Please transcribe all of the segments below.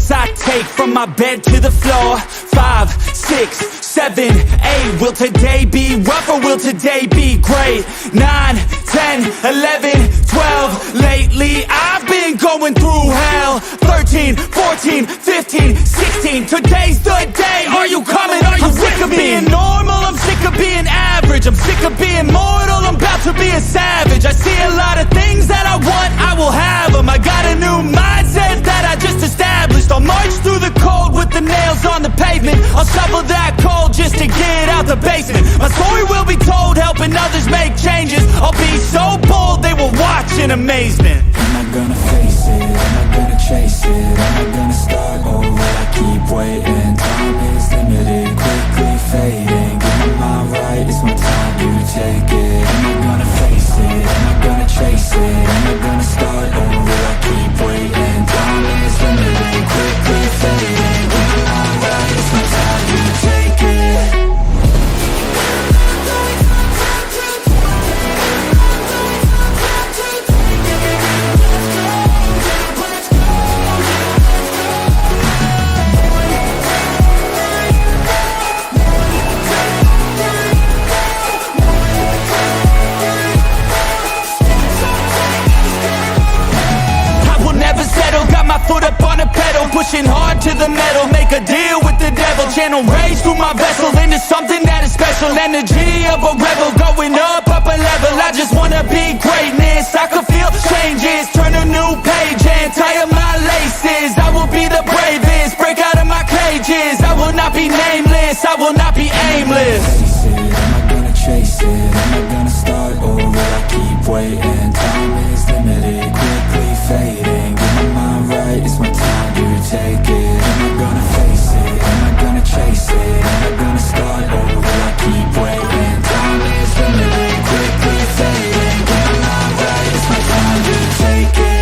steps I take from my bed to the floor. 5, 6, 7, 8. Will today be rough or will today be great? 9, 10, 11, 12. Lately I've been going through hell. 13, 14, 15, 16. Today's the day. Are you coming? Are you sick of being normal? I'm sick of being average. I'm sick of being mortal. I'm about to be a savage. I see a lot of things that I want, I will have them. I got a new mindset that I just established. I'll march through the cold with the nails on the pavement. I'll shovel that coal just to get out the basement. My story will be told, helping others make changes. I'll be so bold, they will watch in amazement. Am I gonna face it? Am I gonna chase it? Am I gonna start or will I keep waiting? Time is limited, quickly fading. Get my mind right, it's my time to take it. Am I gonna face it? Am I gonna chase it? Am I gonna start or will I keep waiting? Time is limited, quickly fading. Get my mind right, it's my time to take it. Got my foot up on the pedal, pushing hard to the metal. Make a deal with the devil, channel rage through my vessel into something that is special. Energy of a rebel, going up a level. I just wanna be greatness, I could feel changes. Turn a new page and tie up my laces. I will be the bravest, break out of my cages. I will not be nameless, I will not be aimless. Am I gonna chase it? Am I gonna start or will I keep waiting? Time is limited, quickly fading. Get my mind right, it's my time to take it. Am I gonna face it? Am I gonna chase it? Am I gonna start or will I keep waiting? Time is limited, quickly fading. Get my mind right, it's my time to take it.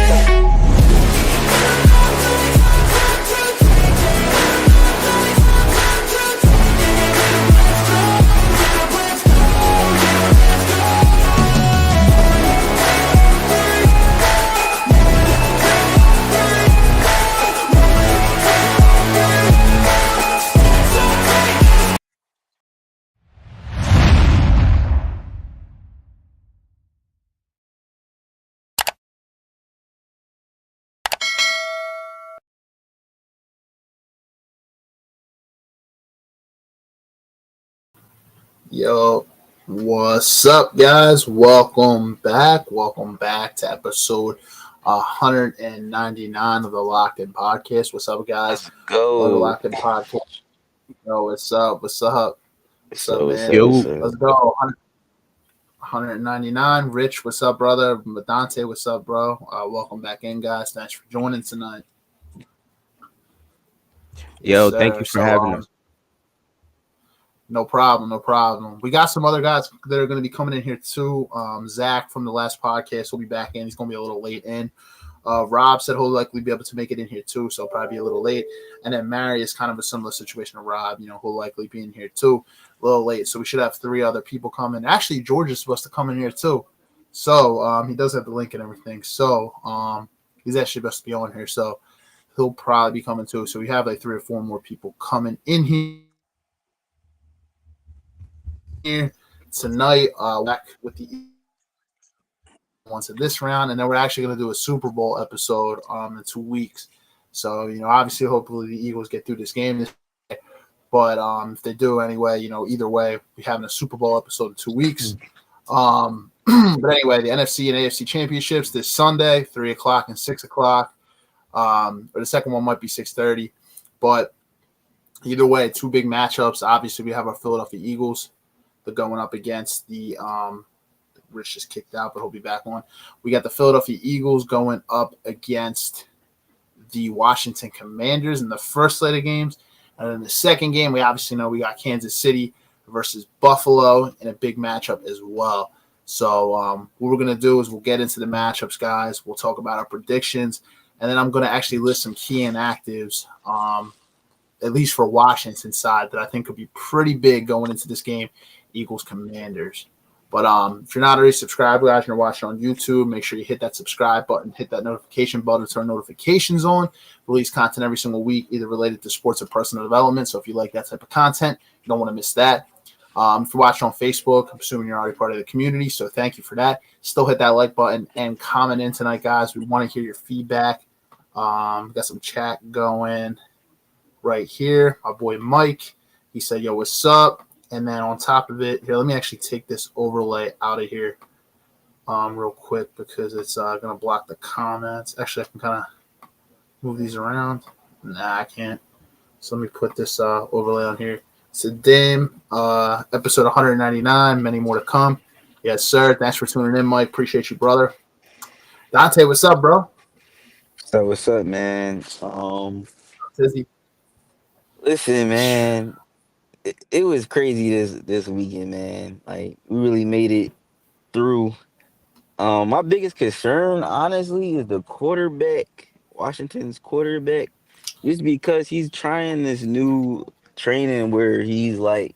Yo, what's up, guys? Welcome back to episode 199 of the Locked In Podcast. What's up, guys? Let's go. The Locked In Podcast. Yo, what's up, man? Yo. Let's go. 199. Rich, what's up, brother? Dante, what's up, bro? Welcome back in, guys. Thanks for joining tonight. Yo, thank you for having us. No problem. We got some other guys that are going to be coming in here too. Zach from the last podcast will be back in. He's going to be a little late in. Rob said he'll likely be able to make it in here too, so probably be a little late. And then Mary is kind of a similar situation to Rob. He'll likely be in here too, a little late. So we should have 3 other people coming. Actually, George is supposed to come in here too. So he does have the link and everything. So he's actually supposed to be on here. So he'll probably be coming too. So we have like 3 or 4 more people coming in here tonight, back with the once in this round, and then we're actually going to do a Super Bowl episode in 2 weeks. So obviously, hopefully the Eagles get through this game but if they do anyway, either way, we're having a Super Bowl episode in 2 weeks. But anyway, the NFC and AFC Championships this Sunday, 3:00 and 6:00. Or the second one might be 6:30, but either way, 2 big matchups. Obviously, we have our Philadelphia Eagles. They're going up against the Rich just kicked out, but he'll be back on. We got the Philadelphia Eagles going up against the Washington Commanders in the first slate of games. And in the second game, we obviously know we got Kansas City versus Buffalo in a big matchup as well. So what we're going to do is we'll get into the matchups, guys. We'll talk about our predictions. And then I'm going to actually list some key inactives, at least for Washington side, that I think could be pretty big going into this game. Eagles Commanders. But if you're not already subscribed, guys, and you're watching on YouTube, make sure you hit that subscribe button, hit that notification button to turn notifications on. Release content every single week, either related to sports or personal development. So if you like that type of content, you don't want to miss that. If you're watching on Facebook, I'm assuming you're already part of the community, so thank you for that. Still hit that like button and comment in tonight, guys. We want to hear your feedback. Got some chat going right here. My boy Mike, he said, yo, what's up? And then on top of it, here, let me actually take this overlay out of here real quick because it's going to block the comments. Actually, I can kind of move these around. Nah, I can't. So let me put this overlay on here. It's a Dame, episode 199, many more to come. Yes, sir. Thanks for tuning in, Mike. Appreciate you, brother. Dante, what's up, bro? So what's up, man? Tizzy. Listen, man, it was crazy this weekend, man. Like we really made it through. My biggest concern, honestly, is the quarterback, Washington's quarterback, just because he's trying this new training where he's like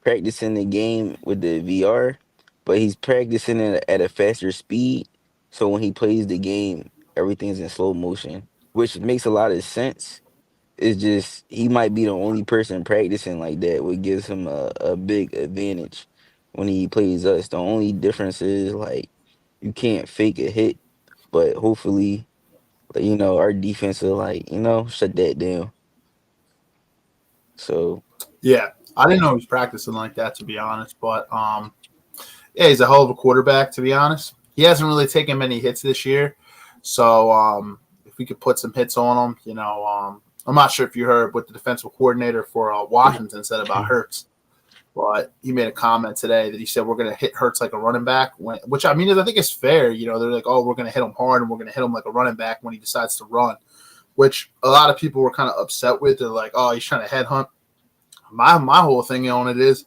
practicing the game with the VR, but he's practicing it at a faster speed. So when he plays the game, everything's in slow motion, which makes a lot of sense. It's just he might be the only person practicing like that, which gives him a big advantage when he plays us. The only difference is like you can't fake a hit, but hopefully, like, our defense will like, shut that down. So Yeah, I didn't know he was practicing like that, to be honest. But yeah, he's a hell of a quarterback, to be honest. He hasn't really taken many hits this year. So if we could put some hits on him, I'm not sure if you heard what the defensive coordinator for Washington said about Hurts. But he made a comment today that he said we're going to hit Hurts like a running back, which I mean, I think is fair. They're like, oh, we're going to hit him hard and we're going to hit him like a running back when he decides to run, which a lot of people were kind of upset with. They're like, oh, he's trying to headhunt. My whole thing on it is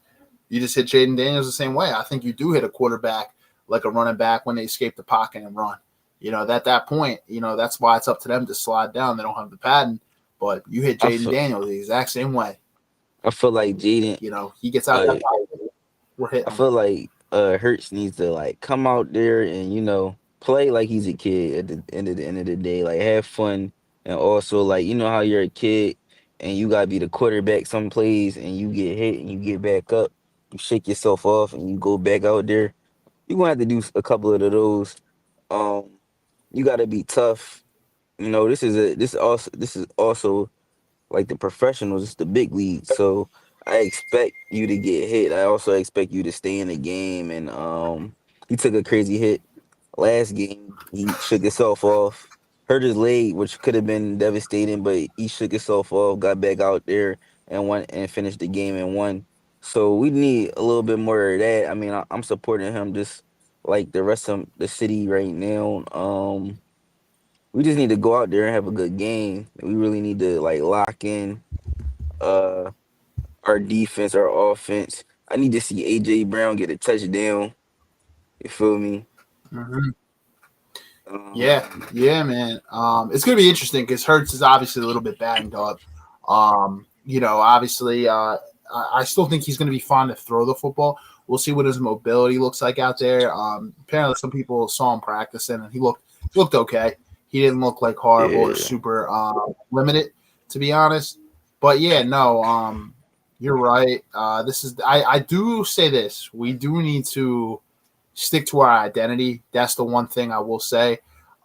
you just hit Jaden Daniels the same way. I think you do hit a quarterback like a running back when they escape the pocket and run. At that point, that's why it's up to them to slide down. They don't have the pattern, but you hit Jaden Daniels the exact same way. I feel like Jaden, he gets out that pocket. We're hitting. I feel like Hurts needs to like come out there and play like he's a kid at the end of the day, like have fun, and also like how you're a kid and you gotta be the quarterback some plays and you get hit and you get back up, you shake yourself off and you go back out there. You're gonna have to do a couple of those. You gotta be tough. This is also like the professionals, it's the big league. So I expect you to get hit. I also expect you to stay in the game. And he took a crazy hit last game. He shook himself off, hurt his leg, which could have been devastating, but he shook himself off, got back out there and won and finished the game and won. So we need a little bit more of that. I mean, I'm supporting him just like the rest of the city right now. We just need to go out there and have a good game. We really need to like lock in uh our defense, our offense. I need to see AJ Brown get a touchdown. You feel me? Mm-hmm. Yeah, man. It's gonna be interesting because Hurts is obviously a little bit banged up. Obviously, I still think he's gonna be fine to throw the football. We'll see what his mobility looks like out there. Apparently, some people saw him practicing and he looked okay. He didn't look like horrible or super limited, to be honest. But yeah, no, you're right. I do say this. We do need to stick to our identity. That's the one thing I will say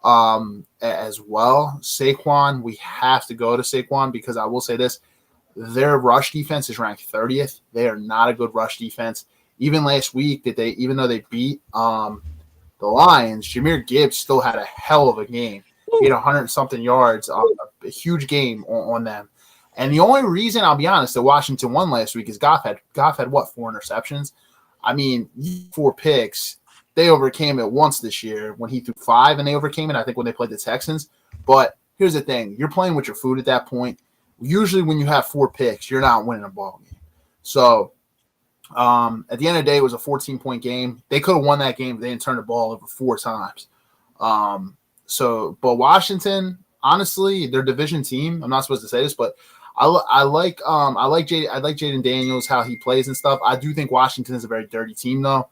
as well. Saquon, we have to go to Saquon because I will say this. Their rush defense is ranked 30th. They are not a good rush defense. Even last week, even though they beat the Lions, Jahmyr Gibbs still had a hell of a game. He had 100-something yards, a huge game on them. And the only reason, I'll be honest, that Washington won last week is Goff had what, 4 interceptions? I mean, 4 picks. They overcame it once this year when he threw 5, and they overcame it, I think, when they played the Texans. But here's the thing. You're playing with your food at that point. Usually when you have 4 picks, you're not winning a ball game. So at the end of the day, it was a 14-point game. They could have won that game if they didn't turn the ball over 4 times. But Washington, honestly, their division team. I'm not supposed to say this, but I like Jaden Daniels, how he plays and stuff. I do think Washington is a very dirty team, though.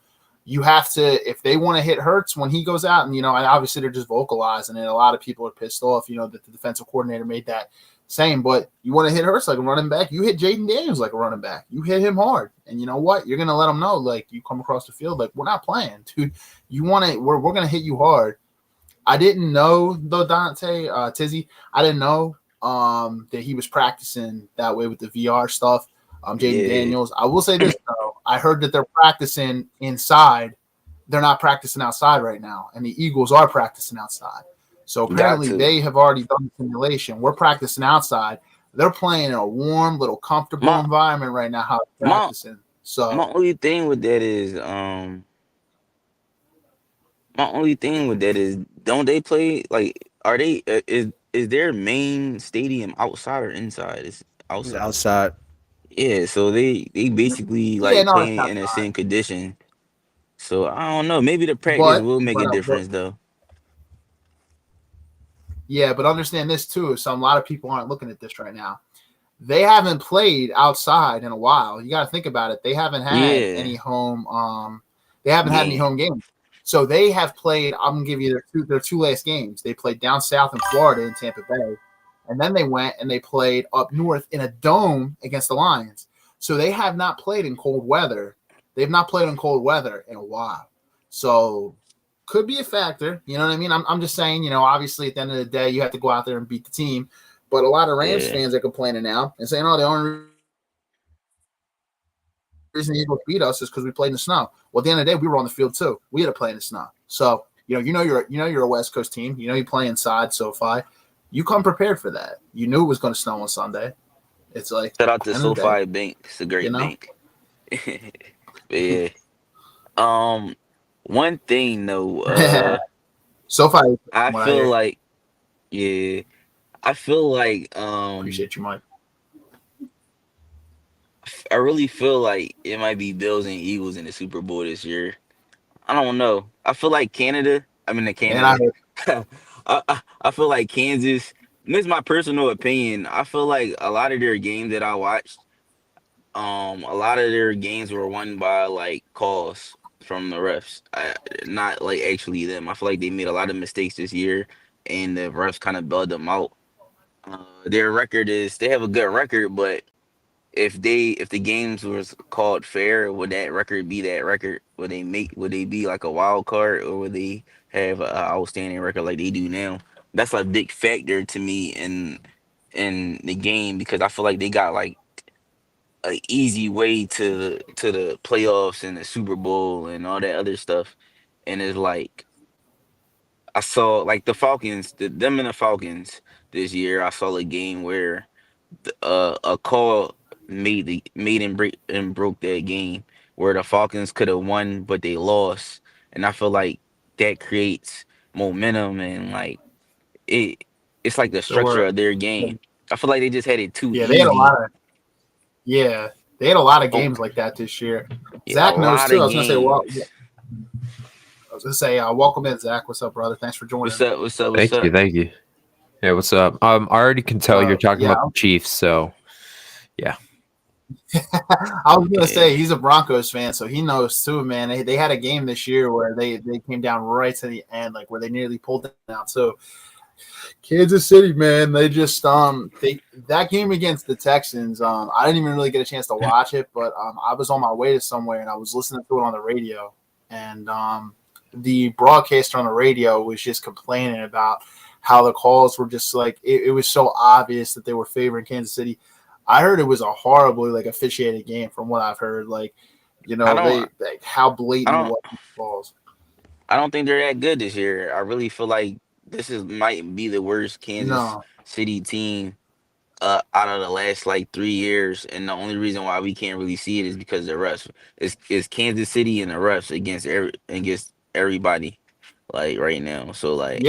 you have to, if they want to hit Hurts when he goes out, and, and obviously they're just vocalizing it. A lot of people are pissed off, that the defensive coordinator made that saying, but you want to hit Hurts like a running back, you hit Jaden Daniels like a running back. You hit him hard. And you know what? You're going to let him know, like, you come across the field, like, we're not playing, dude. We're going to hit you hard. I didn't know, though, Tizzy, I didn't know that he was practicing that way with the VR stuff. Jaden Daniels. I will say this, though. I heard that they're practicing inside. They're not practicing outside right now, and the Eagles are practicing outside. So apparently they have already done the simulation. We're practicing outside. They're playing in a warm, little comfortable environment right now. How they're practicing. So my only thing with that is, don't they play like? Are they is their main stadium outside or inside? It's It's outside. outside. Yeah, so they basically yeah, like no, it's playing in the outside. same condition. So I don't know. Maybe the practice But will make a difference though. yeah, but understand this too. So a lot of people aren't looking at this right now. They haven't played outside in a while. You got to think about it. They haven't had any home. They haven't had any home games. So they have played. I'm gonna give you their two last games. They played down south in Florida in Tampa Bay, and then they went and they played up north in a dome against the Lions. So they have not played in cold weather. They've not played in cold weather in a while. So could be a factor. You know what I mean? I'm just saying. Obviously at the end of the day, you have to go out there and beat the team. But a lot of Rams fans are complaining now and saying, "Oh, the only reason the Eagles beat us is because we played in the snow." Well, at the end of the day, we were on the field too. We had to play in the snow. So you're a West Coast team. You play inside SoFi. You come prepared for that. You knew it was going to snow on Sunday. It's like, Shout out to SoFi Bank. It's a great bank. But yeah. One thing though. SoFi. I feel like. Yeah. I feel like appreciate you, Mike. I really feel like it might be Bills and Eagles in the Super Bowl this year. I don't know. I feel like Canada. I feel like Kansas. This is my personal opinion. I feel like a lot of their games that I watched, a lot of their games were won by like calls from the refs, not like actually them. I feel like they made a lot of mistakes this year, and the refs kind of bailed them out. Their record is they have a good record, but if the games was called fair, would that record be that record? Would they be like a wild card, or would they have an outstanding record like they do now? That's a big factor to me in the game, because I feel like they got like an easy way to the playoffs and the Super Bowl and all that other stuff. And it's like I saw like the Falcons, them and the Falcons this year. I saw a game where a call made and break and broke that game, where the Falcons could have won but they lost, and I feel like that creates momentum, and like it's like the structure of their game. I feel like they just had it too easy. They had a lot of they had a lot of Oh, games like that this year. yeah, Zach a knows lot too. of I was gonna say, well, games. I was gonna say, welcome in, Zach. What's up, brother? Thanks for joining. What's up? What's up? What's Thank up? you, thank you. Yeah, what's up? I already can tell you're talking yeah. about the Chiefs, so yeah. I was gonna say he's a Broncos fan, so he knows too, man. They had a game this year where they came down right to the end, like where they nearly pulled it out. So Kansas City, man, they just that game against the Texans. I didn't even really get a chance to watch it, but I was on my way to somewhere and I was listening to it on the radio, and the broadcaster on the radio was just complaining about how the calls were just like it was so obvious that they were favoring Kansas City. I heard it was a horribly like officiated game from what I've heard. Like, how blatant it was calls. I don't think they're that good this year. I really feel like might be the worst Kansas City team out of the last like 3 years, and the only reason why we can't really see it is because the refs. It's Kansas City and the refs against everybody, like right now. So like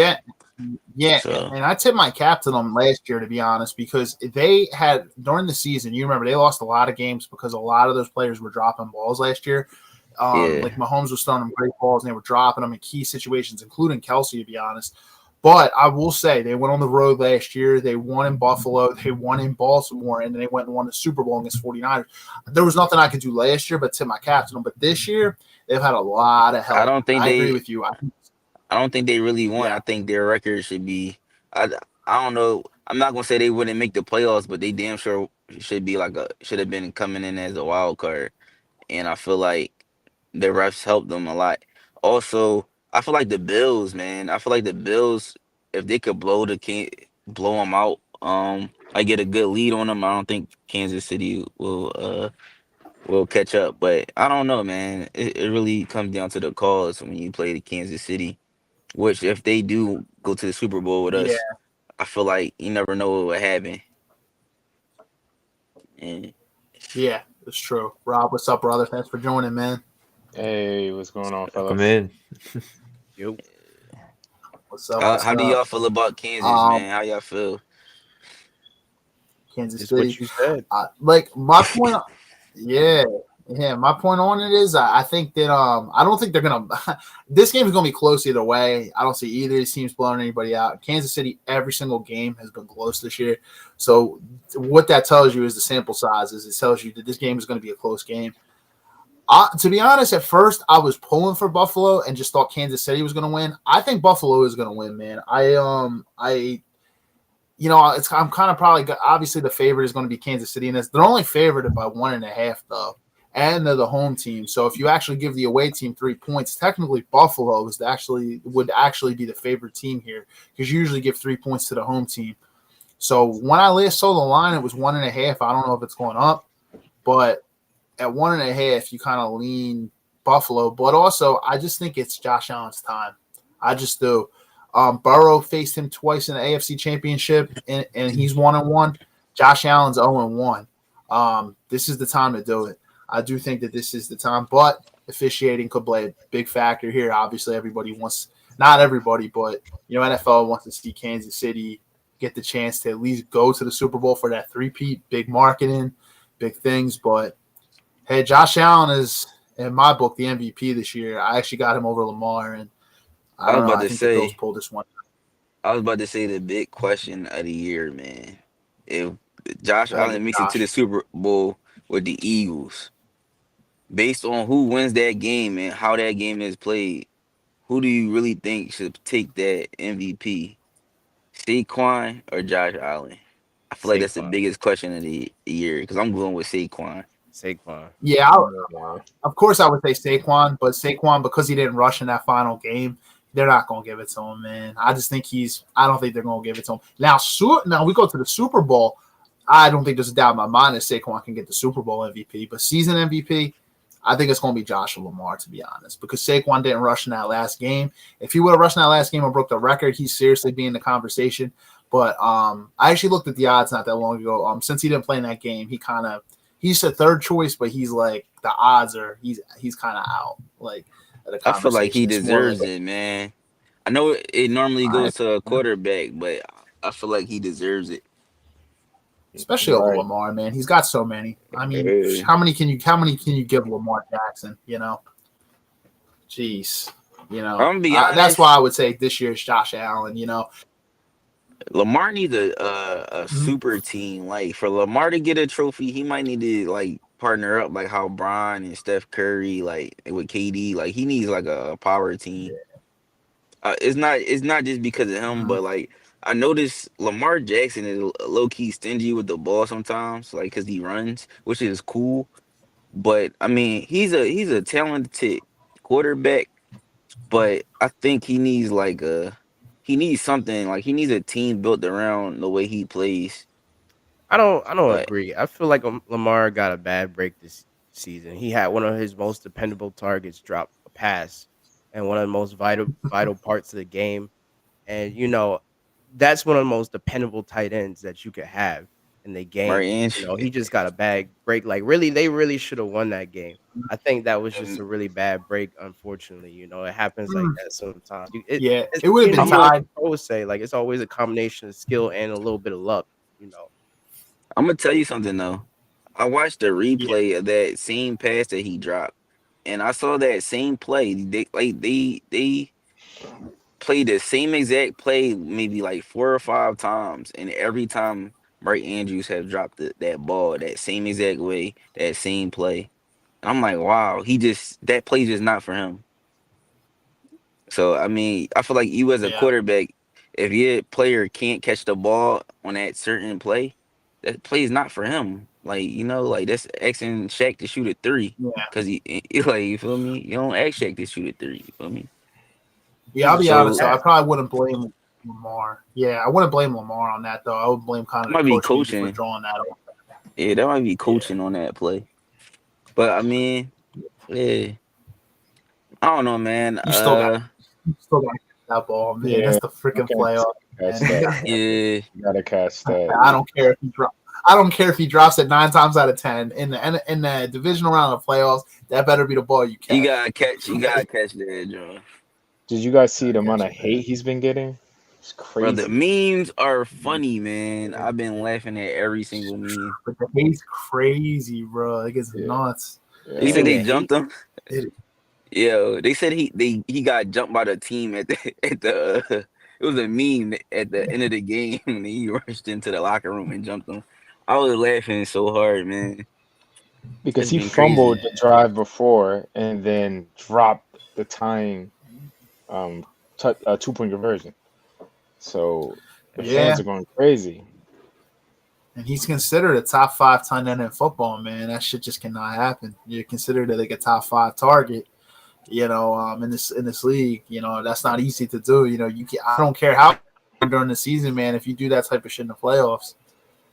and I tipped my cap to them last year, to be honest, because they had during the season, you remember they lost a lot of games because a lot of those players were dropping balls last year. Like Mahomes was throwing them great balls and they were dropping them in key situations, including Kelsey, to be honest. But I will say they went on the road last year. They won in Buffalo. They won in Baltimore. And then they went and won the Super Bowl against 49ers. There was nothing I could do last year but tip my cap to them. But this year, they've had a lot of I help. don't think I agree they. with you. I don't think they really won. Yeah. I think their record should be. I. I don't know. I'm not gonna say they wouldn't make the playoffs, but they damn sure should be like a should have been coming in as a wild card. And I feel like the refs helped them a lot. Also, I feel like the Bills, man. I feel like the Bills, if they could blow them out, I get a good lead on them. I don't think Kansas City will catch up. But I don't know, man. It really comes down to the calls when you play the Kansas City. Which, if they do go to the Super Bowl with Yeah. us, I feel like you never know what will happen. And Yeah. It's true. Rob, what's up, brother? Thanks for joining, man. Hey, what's going on, Come fellas? in. Yo, What's up? how, What's how do y'all up? feel about Kansas, man? How y'all feel? Kansas just City. what you said. Like my point. Yeah. Yeah, my point on it is I think that I don't think they're gonna this game is gonna be close either way. I don't see either of these teams blowing anybody out. Kansas City, every single game has been close this year. So what that tells you is the sample size is it tells you that this game is going to be a close game. To be honest, at first I was pulling for Buffalo and just thought Kansas City was going to win. I think Buffalo is going to win, man. I'm kind of probably obviously the favorite is going to be Kansas City, and they're only favored by 1.5 though, and they're the home team. So if you actually give the away team 3 points, technically Buffalo would actually be the favorite team here because you usually give 3 points to the home team. So when I last saw the line, it was 1.5. I don't know if it's going up, but at 1.5, you kind of lean Buffalo. But also, I just think it's Josh Allen's time. I just do. Burrow faced him twice in the AFC Championship, and he's 1-1. Josh Allen's 0-1. This is the time to do it. I do think that this is the time, but officiating could play a big factor here. Obviously, everybody wants – not everybody, but, NFL wants to see Kansas City get the chance to at least go to the Super Bowl for that three-peat, big marketing, big things. But, hey, Josh Allen is, in my book, the MVP this year. I actually got him over Lamar, and I don't know. I think the Bills pulled this one. I was about to say the big question of the year, man. If Josh Allen makes it to the Super Bowl with the Eagles, based on who wins that game and how that game is played, who do you really think should take that MVP? Saquon or Josh Allen? I feel like that's the biggest question of the year because I'm going with Saquon. Yeah, of course I would say Saquon, but Saquon, because he didn't rush in that final game, they're not going to give it to him, man. I just think I don't think they're going to give it to him. Now we go to the Super Bowl. I don't think there's a doubt in my mind that Saquon can get the Super Bowl MVP, but season MVP, I think it's going to be Josh Lamar, to be honest, because Saquon didn't rush in that last game. If he would have rushed in that last game and broke the record, he'd seriously be in the conversation. But I actually looked at the odds not that long ago. Since he didn't play in that game, he's a third choice, but he's like the odds are he's kind of out. Like I feel like he deserves it, man. I know it normally goes to a quarterback, but I feel like he deserves it. Especially over Lamar, man. He's got so many. I mean, how many can you give Lamar Jackson? Jeez. I'm gonna be honest, that's why I would say this year's Josh Allen. Lamar needs a super team. Like for Lamar to get a trophy, he might need to like partner up like how Bron and Steph Curry like with KD. Like he needs like a power team. It's not just because of him, but like I noticed Lamar Jackson is low key stingy with the ball sometimes, like because he runs, which is cool. But I mean, he's a talented quarterback, but I think he needs something like he needs a team built around the way he plays. I don't agree. I feel like Lamar got a bad break this season. He had one of his most dependable targets drop a pass, and one of the most vital parts of the game. And that's one of the most dependable tight ends that you could have in the game. He just got a bad break. Like they really should have won that game. I think that was just a really bad break. Unfortunately, it happens like that sometimes. It would have been tied. I always say like it's always a combination of skill and a little bit of luck. I'm gonna tell you something though. I watched the replay of that same pass that he dropped, and I saw that same play. They played the same exact play maybe like 4 or 5 times, and every time Mark Andrews have dropped that ball that same exact way, that same play. And I'm like, wow, that play's just not for him. So I mean, I feel like you as a Yeah, quarterback, if your player can't catch the ball on that certain play, that play is not for him. Like, like that's asking Shaq to shoot a three. yeah, Cause like, you feel me? You don't ask Shaq to shoot a three. You feel me? yeah. I'll be honest. So So I That probably wouldn't blame Lamar. Yeah, I wouldn't blame Lamar on that though. I would blame kind it of the might be coach maybe for coaching. drawing that up. Yeah, that might be Yeah, coaching on that play. But I mean, yeah, I don't know, man. you still got to catch that ball, man. Yeah, That's the freaking okay, playoff, catch man. that. Yeah, You gotta catch that. I don't care if he drops. I don't care if he drops it 9 times out of 10 in the divisional round of playoffs. That better be the ball you you catch. gotta catch, you Okay, gotta catch that, John. Did you guys see the gotta amount catch of it, man. hate he's been getting? It's Bro, the crazy. memes are funny, man. I've been laughing at every single meme. But the hate's crazy, bro. Like it's Yeah, nuts. They yeah. said even they the jumped hate. him. It, Yeah, they said he got jumped by the team at the it was a meme at the end of the game and he rushed into the locker room and jumped him. I was laughing so hard, man. Because It's he been fumbled crazy. the drive before and then dropped the tying 2-point conversion. So the fans yeah, are going crazy. and he's considered a top 5 tight end in football, man. That shit just cannot happen. You're considered like a top 5 target. In this league, that's not easy to do. I don't care how during the season, man. If you do that type of shit in the playoffs,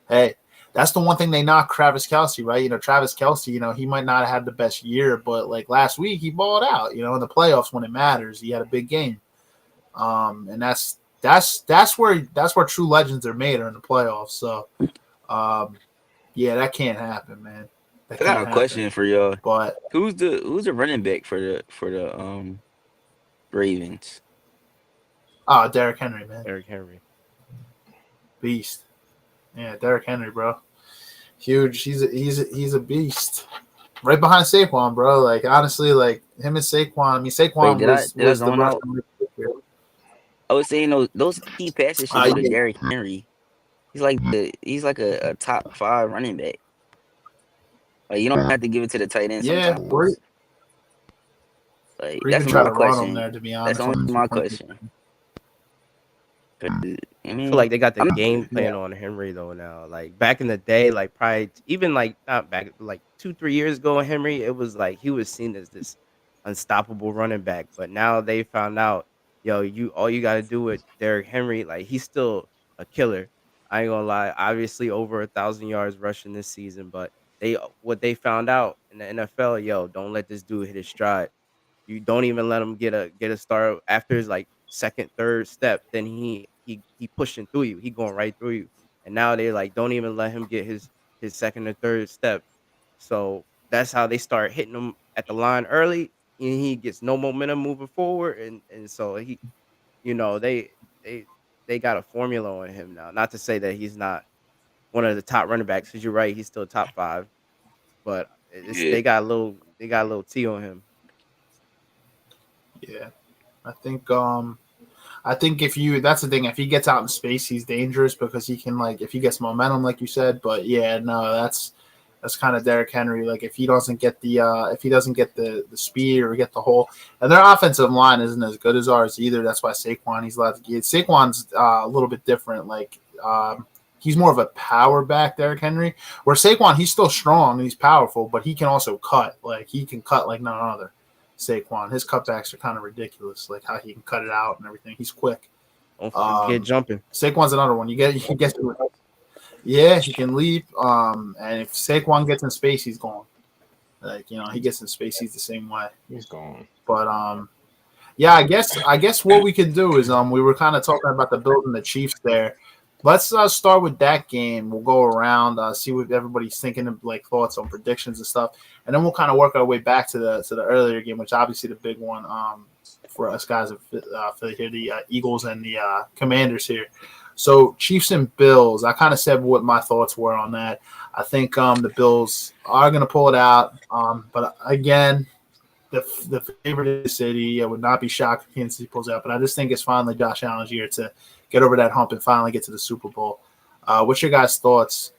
hey, that's the one thing they knock Travis Kelce, right? Travis Kelce, he might not have had the best year, but like last week he balled out. In the playoffs when it matters, he had a big game. And that's where true legends are made, are in the playoffs. So, yeah, that can't happen, man. That I got can't a happen. question for y'all. But Who's the running back for the Ravens? Derrick Henry, man, Derrick Henry. beast. Yeah, Derrick Henry, bro, huge. He's a beast. Right behind Saquon, bro. Like honestly, like him and Saquon. I mean, Wait, Saquon did I did I was the zone out? Russian. I was saying those key passes should go to Yeah, Derrick Henry. He's like a top 5 running back. Like you don't have to give it to the tight end yeah. Or, sometimes. Like or that's even try my to run him question. there. To be That's honest, only on the my 2 point. question. 'Cause, I I feel like mean, they got the I'm game Yeah, plan on Henry though now. Like back in the day, like probably even like not back like 2-3 years ago, Henry, it was like he was seen as this unstoppable running back. But now they found out, yo, all you got to do with Derrick Henry, like he's still a killer. I ain't gonna lie. Obviously, over 1,000 yards rushing this season, but what they found out in the NFL, yo, don't let this dude hit his stride. You don't even let him get a start after his like second, third step. Then he pushing through you. He going right through you. And now they like don't even let him get his second or third step. So that's how they start hitting him at the line early, and he gets no momentum moving forward. And so they they got a formula on him now. Not to say that he's not one of the top running backs, because you're right, he's still top 5, but it's yeah, they got a little T on him. yeah. I think if you that's the thing, if he gets out in space, he's dangerous because he can, like, if he gets momentum, like you said. But yeah, no, that's kind of Derrick Henry. Like if he doesn't get the speed or get the hole, and their offensive line isn't as good as ours either. That's why he's allowed to get. Saquon's a little bit different. Like he's more of a power back, Derrick Henry. Where Saquon, he's still strong and he's powerful, but he can also cut. Like he can cut like none other. Saquon, his cutbacks are kind of ridiculous. Like how he can cut it out and everything. He's quick. Don't forget jumping. Saquon's another one. He gets to it. Yeah, he can leap. And if Saquon gets in space, he's gone. Like he gets in space, he's the same way. He's gone. But yeah, I guess what we could do is we were kind of talking about the Bills and the Chiefs there. Let's start with that game. We'll go around, see what everybody's thinking of, like thoughts on predictions and stuff, and then we'll kind of work our way back to the earlier game, which obviously the big one for us guys for here, the Eagles and the Commanders here. So Chiefs and Bills, I kind of said what my thoughts were on that. I think the Bills are going to pull it out, but again, the favorite of the city. I would not be shocked if Kansas City pulls out, but I just think it's finally Josh Allen's year to get over that hump and finally get to the Super Bowl. What's your guys' thoughts,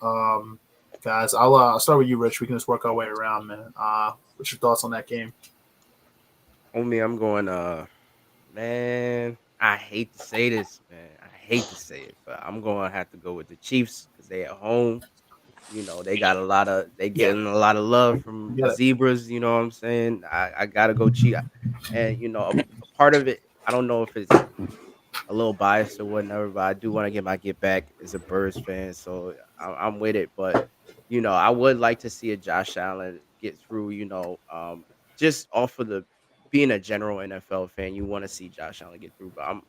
guys? I'll start with you, Rich. We can just work our way around, man. What's your thoughts on that game? On me, I'm going. Man, I hate to say this, man. I hate to say it, but I'm gonna have to go with the Chiefs because they at home. They got they Yeah, getting a lot of love from get the it. zebras. You know what I'm saying? I gotta go cheat, and a part of it. I don't know if it's a little biased or whatever, but I do want to get my get back as a Birds fan, so I'm with it. But I would like to see a Josh Allen get through. Just off of the being a general NFL fan, you want to see Josh Allen get through. But I'm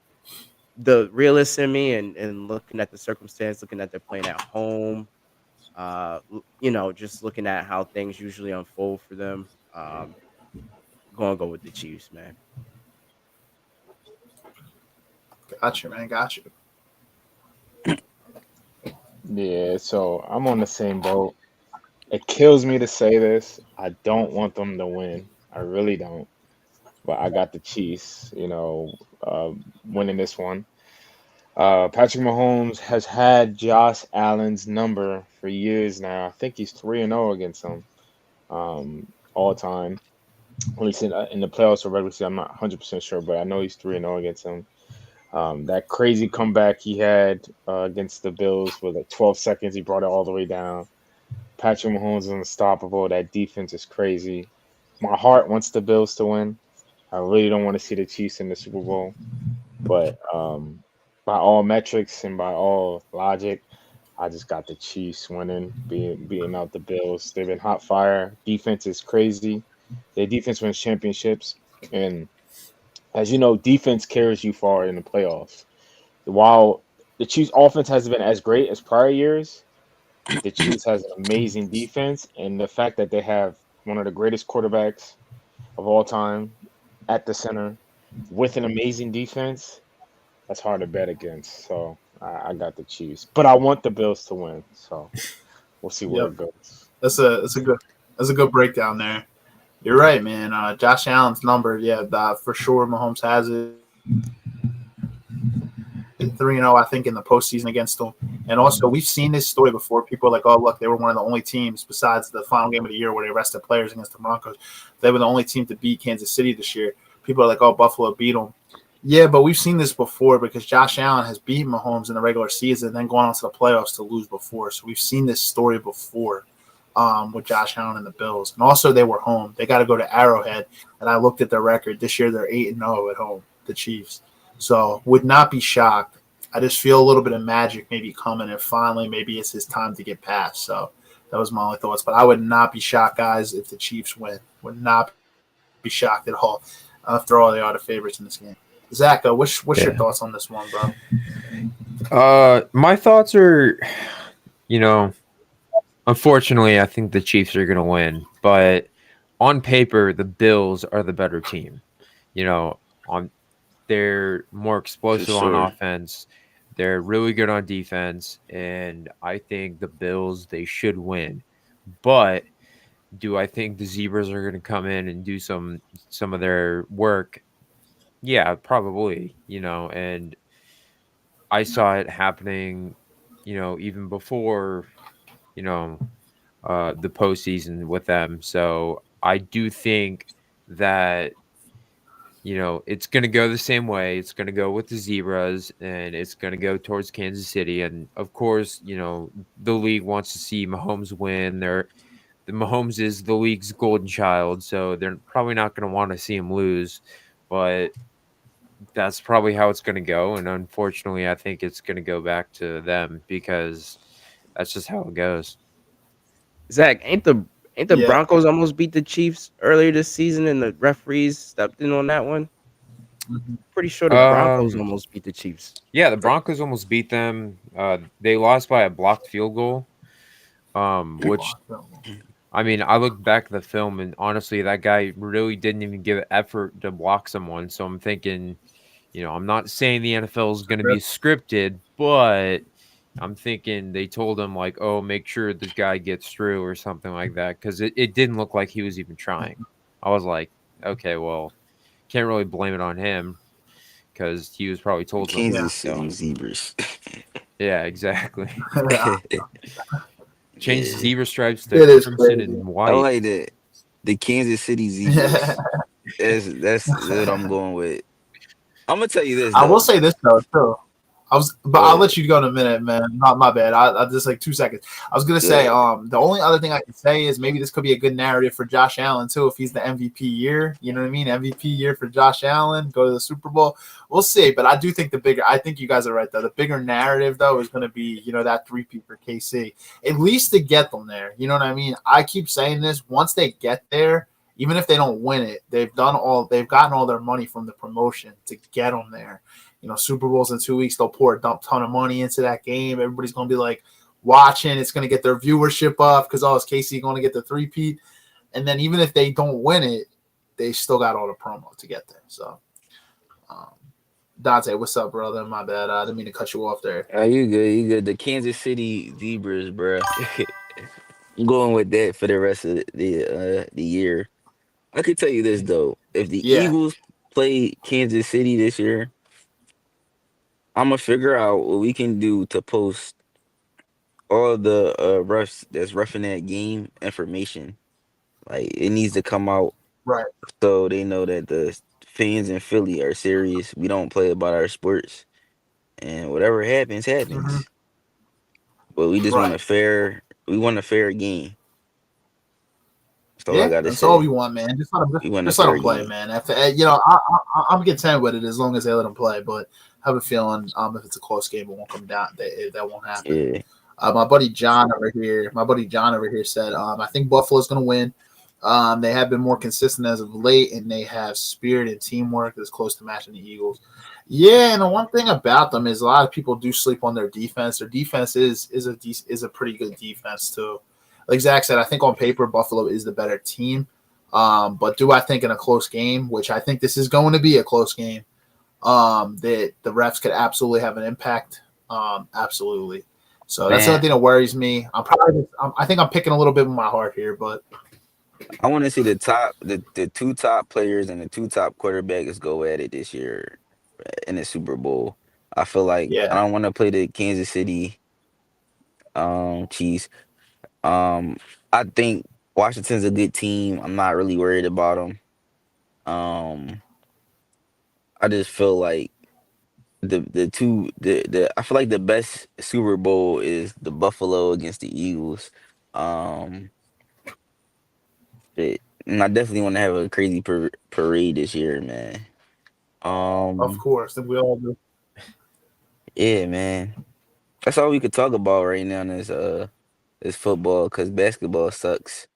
the realist in me, and looking at the circumstance, looking at they're playing at home. Just looking at how things usually unfold for them. Gonna go with the Chiefs, man. Gotcha, man. Gotcha. Yeah, so I'm on the same boat. It kills me to say this. I don't want them to win. I really don't. But I got the Chiefs, winning this one. Patrick Mahomes has had Josh Allen's number for years now. I think he's 3-0 against him, all time. At least in the playoffs or regular season, I'm not 100% sure, but I know he's 3-0 against him. That crazy comeback he had against the Bills with like 12 seconds, he brought it all the way down. Patrick Mahomes is unstoppable. That defense is crazy. My heart wants the Bills to win. I really don't want to see the Chiefs in the Super Bowl, but by all metrics and by all logic, I just got the Chiefs winning, beating out the Bills. They've been hot fire. Defense is crazy. Their defense wins championships, and as you know, defense carries you far in the playoffs. While the Chiefs' offense hasn't been as great as prior years, the Chiefs has an amazing defense, and the fact that they have one of the greatest quarterbacks of all time at the center with an amazing defense, that's hard to bet against. So I got the Chiefs, but I want the Bills to win. So we'll see where Yep. it goes. That's a good breakdown there. You're right, man. Josh Allen's number, yeah, for sure. Mahomes has it. 3-0, I think, in the postseason against them. And also, we've seen this story before. People are like, oh, look, they were one of the only teams besides the final game of the year where they rested players against the Broncos. They were the only team to beat Kansas City this year. People are like, oh, Buffalo beat them. Yeah, but we've seen this before because Josh Allen has beaten Mahomes in the regular season and then gone on to the playoffs to lose before. So we've seen this story before with Josh Allen and the Bills. And also, they were home. They got to go to Arrowhead. And I looked at their record. This year, they're 8-0 at home, the Chiefs. So would not be shocked. I just feel a little bit of magic maybe coming, and finally maybe it's his time to get past. So that was my only thoughts. But I would not be shocked, guys, if the Chiefs win. Would not be shocked at all. After all, they are the favorites in this game. Zach, what's your Yeah. thoughts on this one, bro? My thoughts are, you know, unfortunately, I think the Chiefs are going to win, but on paper, the Bills are the better team. You know, they're more For explosive on sure. offense. They're really good on defense, and I think the Bills they should win. But do I think the Zebras are going to come in and do some of their work? Yeah, probably. And I saw it happening. Even before you know the postseason with them. So I do think that it's going to go the same way. It's going to go with the Zebras, and it's going to go towards Kansas City. And of course, the league wants to see Mahomes win. The Mahomes is the league's golden child, so they're probably not going to want to see him lose. But that's probably how it's going to go. And unfortunately, I think it's going to go back to them because that's just how it goes. Zach, ain't the Yeah. Broncos almost beat the Chiefs earlier this season, and the referees stepped in on that one? Mhm. Pretty sure the Broncos Um, almost beat the Chiefs. yeah, the Broncos almost beat them. They lost by a blocked field goal. Which I mean, I looked back at the film, and honestly, that guy really didn't even give effort to block someone. So I'm thinking, I'm not saying the NFL is going to be scripted, but I'm thinking they told him like, "Oh, make sure this guy gets through" or something like that, because it didn't look like he was even trying. I was like, Okay, well, can't really blame it on him because he was probably The told something. Kansas So City Zebras. yeah, exactly. Change the Yeah, zebra stripes to It is crimson crazy. and I white. like that. The Kansas City Zebras. That's what I'm going with. I'm gonna tell you this I will though. say this though too. But Go I'll ahead. let you go in a minute, man. Not my bad. I just like 2 seconds. I was gonna Go say, ahead. the only other thing I can say is maybe this could be a good narrative for Josh Allen too, if he's the MVP year. You know what I mean? MVP year for Josh Allen, go to the Super Bowl. We'll see. But I do think I think you guys are right though. The bigger narrative though is gonna be, that three-peat for KC. At least to get them there. You know what I mean? I keep saying this. Once they get there, even if they don't win it, they've gotten all their money from the promotion to get them there. Super Bowls in 2 weeks, they'll pour a ton of money into that game. Everybody's going to be like watching. It's going to get their viewership up because, is KC going to get the three-peat? And then even if they don't win it, they still got all the promo to get there. So, Dante, what's up, brother? My bad. I didn't mean to cut you off there. You good? You good? The Kansas City Zebras, bruh. I'm going with that for the rest of the year. I could tell you this though: if the Yeah, Eagles play Kansas City this year, I'm gonna figure out what we can do to post all the refs that's roughing that game information. Like it needs to come out right. so they know that the fans in Philly are serious. We don't play about our sports, and whatever happens, Mm-hmm. happens. But we just want Right. a fair. We want a fair game. That's all I Yeah, gotta that's all we say. want, man. Just let them, We want a just let fair them play, game. man. After I'm content with it as long as they let them play. But I have a feeling, if it's a close game, it won't come down. That won't happen. Yeah, My buddy John over here said, I think Buffalo's going to win. They have been more consistent as of late, and they have spirit and teamwork that's close to matching the Eagles. Yeah, and the one thing about them is a lot of people do sleep on their defense. Their defense is a pretty good defense too. Like Zach said, I think on paper Buffalo is the better team. But do I think in a close game, which I think this is going to be a close game, that the refs could absolutely have an impact? Absolutely. So that's the only man. thing that worries me. I think I'm picking a little bit with my heart here, but I want to see the two top players and the two top quarterbacks go at it this year in the Super Bowl. I feel like I yeah, don't want to play the Kansas City Chiefs. Um, I think Washington's a good team. I'm not really worried about them. Um, I just feel like the I feel like the best Super Bowl is the Buffalo against the Eagles. Um, and I definitely want to have a crazy parade this year, man. of Um, course. And we all do. yeah, man. That's all we could talk about right now is football because basketball sucks.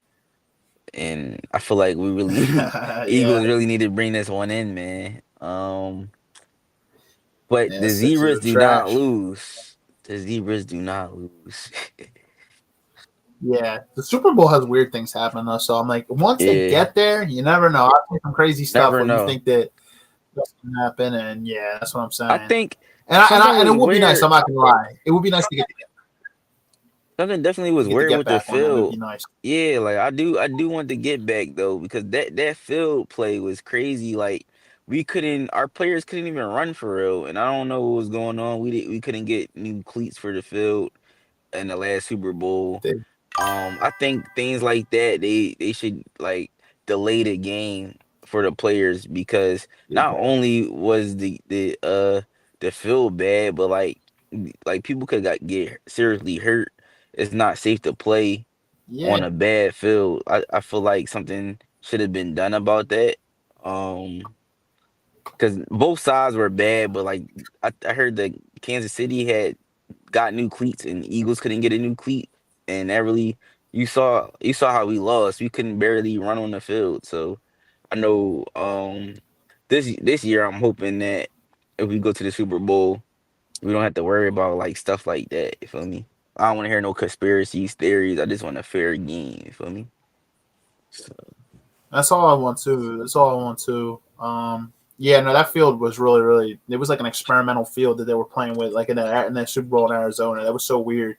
And I feel like we really Yeah, Eagles really need to bring this one in, man. But yeah. the Sixers Zebras are do not trash. lose. The Zebras do not lose. Yeah, the Super Bowl has weird things happen though. So I'm like, once they Yeah, get there, you never know. I've seen some crazy stuff never where you know. think that doesn't happen, and yeah, that's what I'm I saying. think And something it was would be nice. weird. I'm not gonna lie. It would be nice to Something definitely was get the weird get with the back on them. It'd be field. nice. Yeah, like I do want to get back though because that field play was crazy. Like our players couldn't even run for real, and I don't know what was going on. We couldn't get new cleats for the field in the last Super Bowl. They, I think things like that they should like delay the game for the players because not only was the field bad, but like people could get seriously hurt. It's not safe to play yeah, on a bad field. I feel like something should have been done about that. Because both sides were bad, but like I heard that Kansas City had got new cleats and Eagles couldn't get a new cleat, and that really you saw how we lost. We couldn't barely run on the field. So I know this year I'm hoping that if we go to the Super Bowl, we don't have to worry about like stuff like that. You feel me? I don't want to hear no conspiracies, theories. I just want a fair game. You feel me? So, that's all I want to. That's all I want to. Yeah, no, that field was really, It was like an experimental field that they were playing with, like in that Super Bowl in Arizona. That was so weird.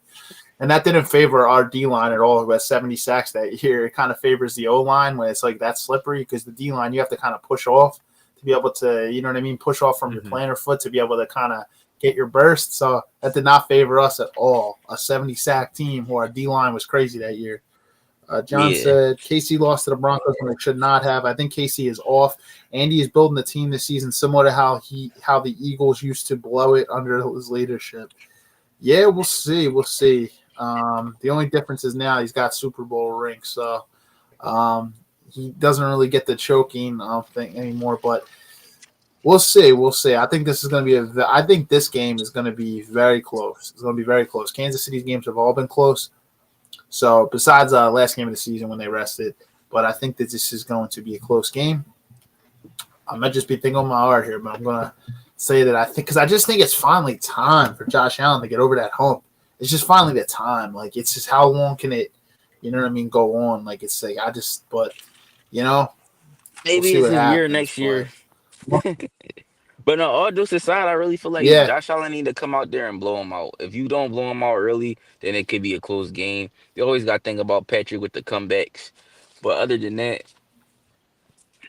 And that didn't favor our D-line at all, who has 70 sacks that year. It kind of favors the O-line when it's like that slippery because the D-line, you have to kind of push off to be able to, you know what I mean, push off from your plantar foot to be able to kind of get your burst. So that did not favor us at all. A 70-sack team who our D-line was crazy that year. John said KC lost to the Broncos when they should not have. I think KC is off. Andy is building the team this season similar to how the Eagles used to blow it under his leadership. Yeah, we'll see. We'll see. The only difference is now he's got Super Bowl rings, so he doesn't really get the choking thing anymore. But we'll see. We'll see. I think this is going to be I think this game is going to be very close. It's going to be very close. Kansas City's games have all been close. So besides last game of the season when they rested, but I think that this is going to be a close game. I might just be thinking on my heart here, but I'm going to say that I think because I just think it's finally time for Josh Allen to get over that hump. It's just finally the time. Like, it's just how long can it, you know what I mean, go on? Like, it's like but, you know. Maybe we'll it's a year next year. But no, all jokes aside, I really feel like Josh Allen need to come out there and blow him out. If you don't blow him out early, then it could be a close game. You always got to think about Patrick with the comebacks. But other than that.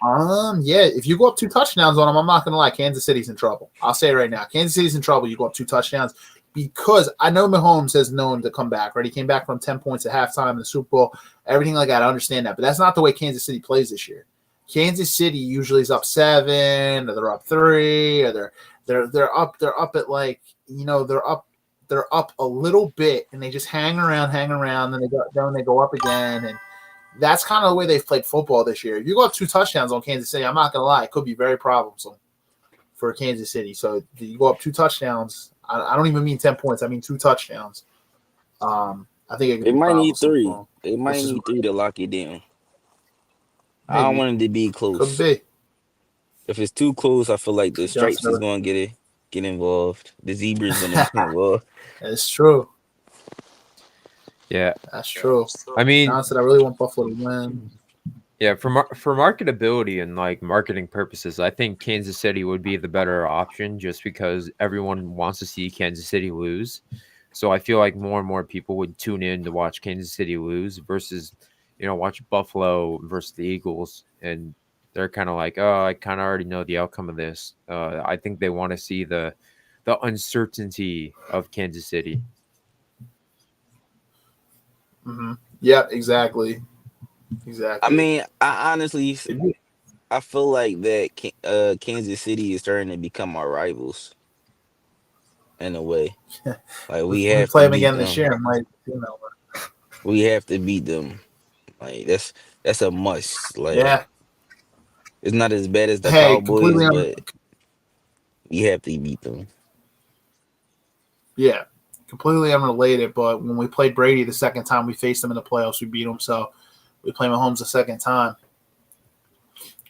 If you go up 2 touchdowns on him, I'm not going to lie, Kansas City's in trouble. I'll say it right now. Kansas City's in trouble. You go up 2 touchdowns. Because I know Mahomes has known to come back, right? He came back from 10 points at halftime in the Super Bowl, everything like that. I understand that. But that's not the way Kansas City plays this year. Kansas City usually is up 7, or they're up 3, or they're up at like, you know, they're up a little bit and they just hang around, then they go up again. And that's kind of the way they've played football this year. If you go up 2 touchdowns on Kansas City, I'm not gonna lie, it could be very problemsome for Kansas City. So you go up 2 touchdowns. I don't even mean 10 points. I mean 2 touchdowns. I think it might need 3. It might need 3 to lock it down. Maybe. I don't want it to be close. Could be. If it's too close, I feel like the Stripes is going to get involved. The Zebras going to get involved. That's true. Yeah, that's true. I mean, John said I really want Buffalo to win. Yeah, for marketability and like marketing purposes, I think Kansas City would be the better option just because everyone wants to see Kansas City lose. So I feel like more and more people would tune in to watch Kansas City lose versus, watch Buffalo versus the Eagles. And they're kind of like, oh, I kind of already know the outcome of this. I think they want to see the uncertainty of Kansas City. Mm-hmm. Yeah, exactly. I mean, I honestly feel like that Kansas City is starting to become our rivals in a way. Like we have play to them beat again them. this year. We have to beat them. Like that's a must. Like it's not as bad as the Cowboys, but we have to beat them. Yeah, completely unrelated. But when we played Brady the second time we faced them in the playoffs, we beat them. So. We play Mahomes the second time.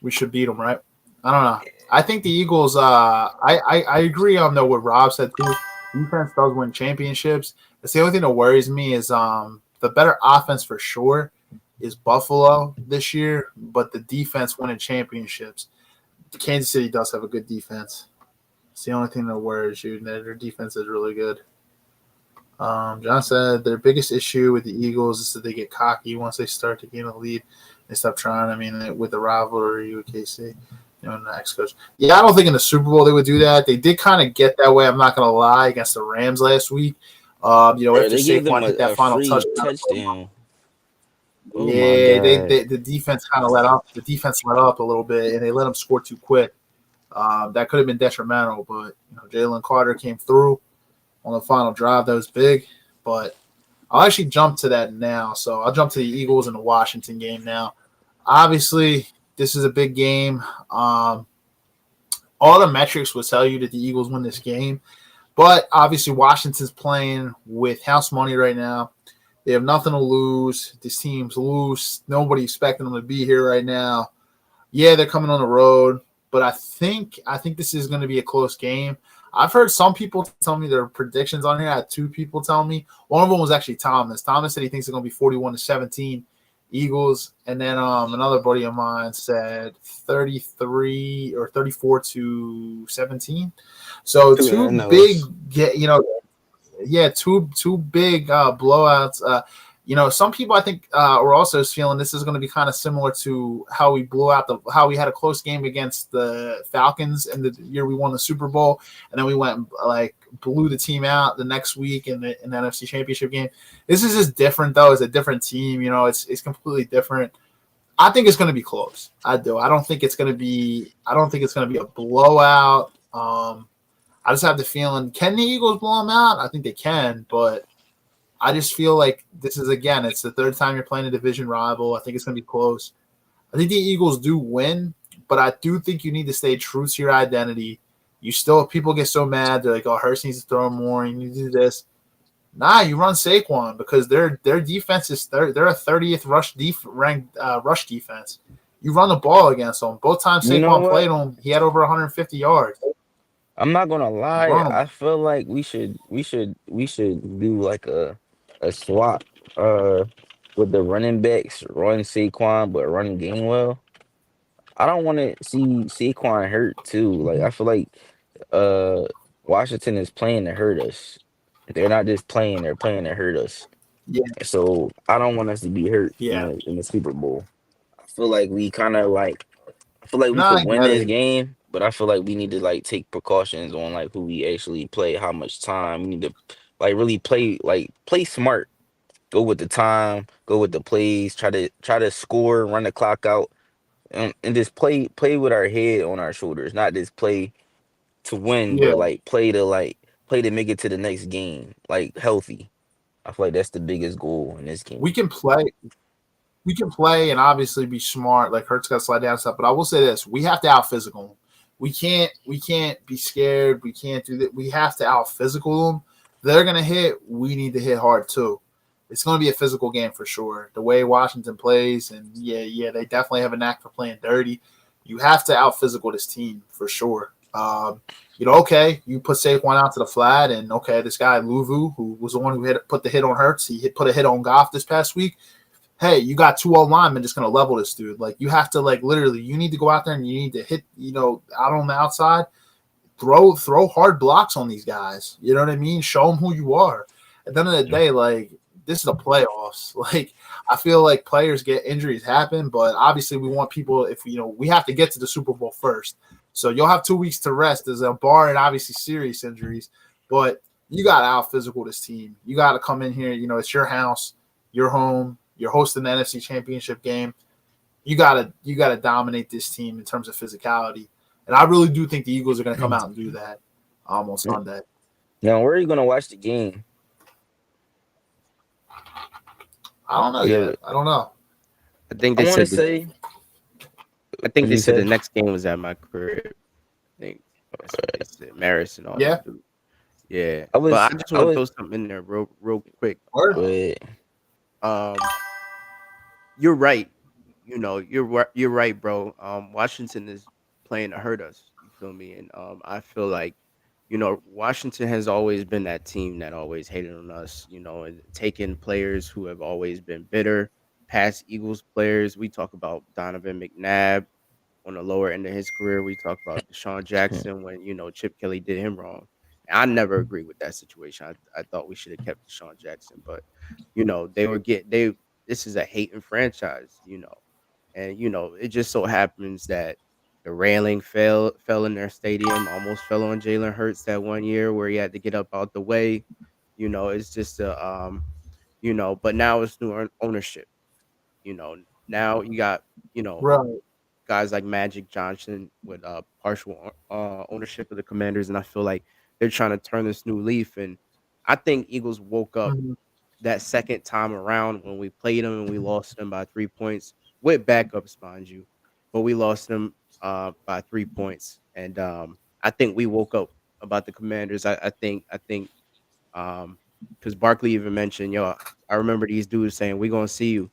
We should beat them, right? I don't know. I think the Eagles. I agree on what Rob said too. Defense does win championships. That's the only thing that worries me is the better offense for sure is Buffalo this year, but the defense winning championships. Kansas City does have a good defense. It's the only thing that worries you. Their defense is really good. John said their biggest issue with the Eagles is that they get cocky once they start to gain a lead. They stop trying. I mean, with the rivalry with KC, the ex-coach. Yeah, I don't think in the Super Bowl they would do that. They did kind of get that way. I'm not going to lie against the Rams last week. After Saquon hit that final touchdown. The defense kind of let up. The defense let up a little bit, and they let them score too quick. That could have been detrimental, but Jalen Carter came through on the final drive. That was big, but I'll actually jump to that now. So I'll jump to the Eagles and the Washington game now. Obviously, this is a big game. All the metrics will tell you that the Eagles win this game, but obviously Washington's playing with house money right now. They have nothing to lose. This team's loose. Nobody expecting them to be here right now. Yeah, they're coming on the road, but I think this is going to be a close game. I've heard some people tell me their predictions on here. I had 2 people tell me. One of them was actually Thomas. Thomas said he thinks it's going to be 41-17 Eagles. And then another buddy of mine said 33 or 34-17. So 2 big, Yeah, two big blowouts. Some people I think are also feeling this is going to be kind of similar to how we blew out the how we had a close game against the Falcons in the year we won the Super Bowl, and then we went and, like blew the team out the next week in the NFC Championship game. This is just different though. It's a different team. It's completely different. I think it's going to be close. I do. I don't think it's going to be. I don't think it's going to be a blowout. I just have the feeling, can the Eagles blow them out? I think they can, but I just feel like this is, again, it's the third time you're playing a division rival. I think it's going to be close. I think the Eagles do win, but I do think you need to stay true to your identity. People get so mad. They're like, oh, Hurst needs to throw more. You need to do this. Nah, you run Saquon because their defense is they're a 30th ranked rush defense. You run the ball against them. Both times You know Saquon what? played him, he had over 150 yards. I'm not gonna lie. Run 'em. I feel like we should do like a swap with the running backs, run Saquon, but running Gainwell. I don't want to see Saquon hurt too. Like I feel like uh Washington is playing to hurt us. They're not just playing; they're playing to hurt us. Yeah, So I don't want us to be hurt in yeah. the Super Bowl. I feel like we kind of like I feel like we No, could I win get this it. game, but I feel like we need to like take precautions on like who we actually play, how much time. We need to like really play smart. Go with the time, go with the plays, try to score, run the clock out, and just play with our head on our shoulders, not just play to win, Yeah, but like play to make it to the next game, like healthy. I feel like that's the biggest goal in this we game. can play. We can play and obviously be smart. Like Hurts got to slide down and stuff. But I will say this: we have to out physical them. We can't be scared. We can't do that. We have to out physical them. They're gonna hit. We need to hit hard too. It's going to be a physical game for sure. The way Washington plays, and yeah, they definitely have a knack for playing dirty. You have to out physical this team for sure. Okay, you put Saquon out to the flat, and okay, this guy Luvu, who was the one who put the hit on Hurts, put a hit on Goff this past week. Hey, you got two old linemen just gonna level this dude. Like you have to literally, you need to go out there and you need to hit, out on the outside, throw hard blocks on these guys. You know what I mean? Show them who you are. At the end of the day, like this is the playoffs. Like I feel like players get injuries happen, but obviously we want people if we have to get to the Super Bowl first. So you'll have 2 weeks to rest as a bar and obviously serious injuries, but you got to out physical this team. You got to come in here. It's your house, your home. You're hosting the NFC Championship game. You gotta dominate this team in terms of physicality, and I really do think the Eagles are going to come out and do that on Sunday. Now, where are you gonna watch the game? I don't know Yeah, yet. I don't know. I think I they want to said say I think what they you said the say. next game was at my crib. I think that's what they said. Maris and all Yeah, them dudes. Yeah, I but was I just I want to was throw something in there real quick. or but Um, you're right. You're right, bro. Washington is playing to hurt us. You feel me? And I feel like Washington has always been that team that always hated on us. And taking players who have always been bitter, past Eagles players. We talk about Donovan McNabb on the lower end of his career. We talk about Deshaun Jackson when Chip Kelly did him wrong. I never agreed with that situation. I thought we should have kept Deshaun Jackson, but they were get they. This is a hating franchise, and it just so happens that the railing fell in their stadium, almost fell on Jalen Hurts that one year where he had to get up out the way. It's just but now it's new ownership. Now you got you know right. guys like Magic Johnson with partial ownership of the Commanders, and I feel like they're trying to turn this new leaf. And I think Eagles woke up Mhm. that second time around when we played them and we lost them by 3 points with backups, mind you, but we lost them by 3 points. And I think we woke up about the Commanders. I think because Barkley even mentioned, I remember these dudes saying, "We're gonna see you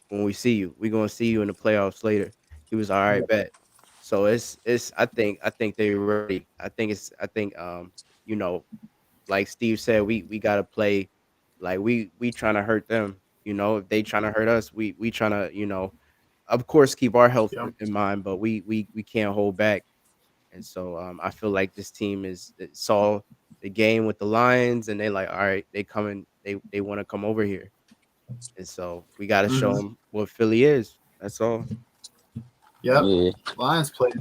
when we see you. We're gonna see you in the playoffs later." He was all right, bet. So it's I think they're ready. I think you know like Steve said, we gotta play like we trying to hurt them. If they trying to hurt us, we trying to of course keep our health Yeah. in mind, but we can't hold back. And so I feel like this team is it saw. the game with the Lions, and they like, all right, they coming, they want to come over here, and so we got to show Hmm. them what Philly is. That's all. Yep. Yeah. Lions played.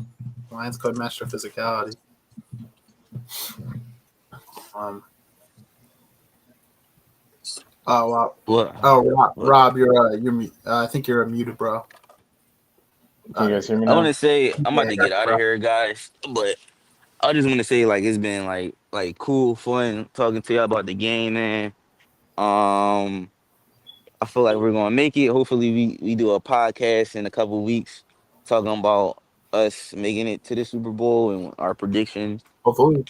Lions could match their physicality. Um. Oh wow. What? Oh Rob, What? Rob you're I think you're muted, bro. Can you There guys you hear me I go. want now? to say I'm about Yeah, to get got you, out of bro. here, guys. But I just want to say like it's been like cool, fun talking to you about the game, man. Um, I feel like we're gonna make it. Hopefully, we do a podcast in a couple weeks talking about us making it to the Super Bowl and our predictions. Hopefully.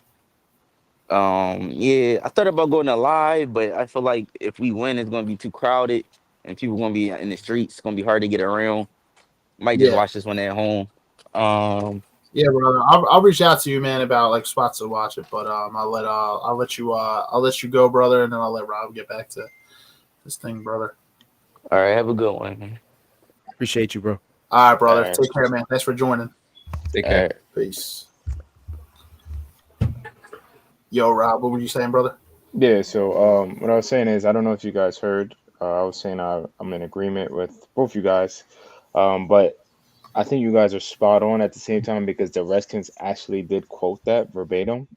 Yeah, I thought about going to live, but I feel like if we win, it's gonna be too crowded and people gonna be in the streets. It's gonna be hard to get around. Might just Yeah. watch this one at home. Um, Yeah, brother. I'll reach out to you, man, about like spots to watch it. But I'll let you go, brother, and then I'll let Rob get back to this thing, brother. all right, have a good one, man. Appreciate you, bro. All right, All brother. right. Take care, man. Thanks for joining. Take All care. right. Peace. Yo, Rob, what were you saying, brother? Yeah, so what I was saying is, I don't know if you guys heard. I was saying I'm in agreement with both you guys, but I think you guys are spot on at the same time because the Redskins actually did quote that verbatim.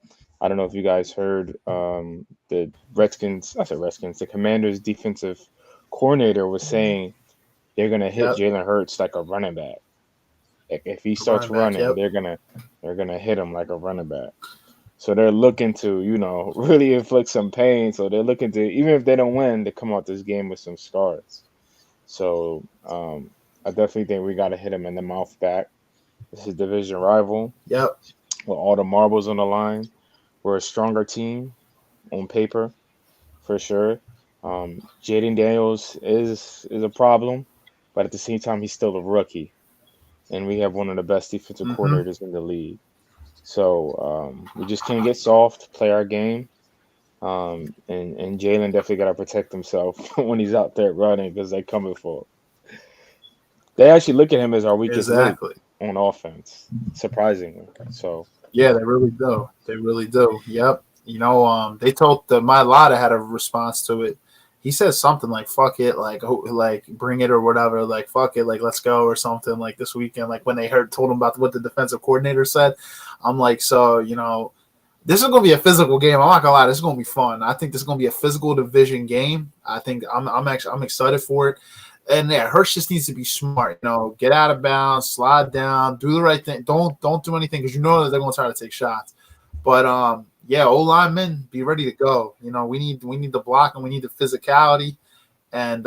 I don't know if you guys heard the Redskins, I said Redskins, the Commanders' defensive coordinator was saying they're gonna hit Yep. Jalen Hurts like a running back. If he starts Running back. running, Yep. they're gonna hit him like a running back. So they're looking to, really inflict some pain. So they're looking to, even if they don't win, to come out this game with some scars. So I definitely think we got to hit him in the mouth back. This is a division rival Yep. with all the marbles on the line. We're a stronger team on paper for sure. Jaden Daniels is a problem, but at the same time, he's still a rookie, and we have one of the best defensive Mm-hmm. coordinators in the league. So we just can't get soft, play our game. And Jalen definitely got to protect himself when he's out there running because they coming for him. They actually look at him as our weakest link Exactly. on offense, surprisingly. So Yeah, they really do. They really do. Yep. They told my Lotta had a response to it. He said something like "fuck it," like bring it or whatever, like "fuck it," like let's go or something like this weekend. Like when they told him about what the defensive coordinator said, I'm like, so this is gonna be a physical game. I'm not gonna lie, this is gonna be fun. I think this is gonna be a physical division game. I think I'm excited for it. And yeah, Hurts just needs to be smart. Get out of bounds, slide down, do the right thing. Don't do anything because you know that they're gonna try to take shots. But yeah, O linemen, be ready to go. We need the block and we need the physicality. And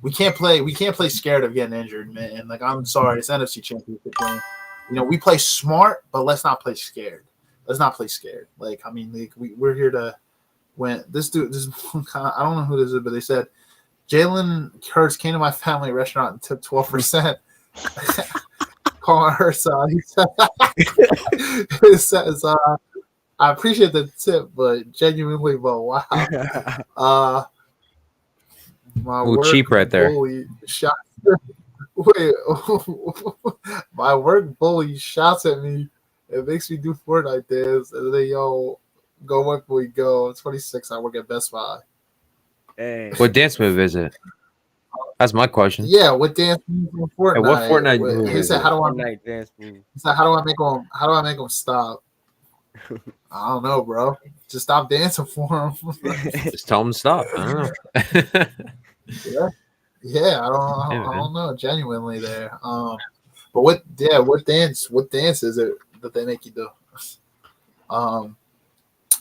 we can't play scared of getting injured, man. And like I'm sorry, it's NFC Championship game. We play smart, but let's not play scared. Let's not play scared. Like I mean, like we're here to win. This dude, I don't know who this is, but they said Jalen Hurts came to my family restaurant and took 12%. Calling Hurts, he says, I appreciate the tip, but genuinely, but wow. My Ooh, work cheap right there. bully shot. Wait, my work bully shouts at me. It makes me do Fortnite dance, and then go where we go. 26. I work at Best Buy. Dang. What dance move is it? That's my question. Yeah, what dance from Fortnite? Hey, what Fortnite move He is said, it? "How do I?" Fortnite dance move. He said, "How do I make him? How do I make him stop?" I don't know, bro. Just stop dancing for him. Just tell him to stop. I don't know. Yeah. I don't know. Genuinely, there. But what dance is it that they make you do?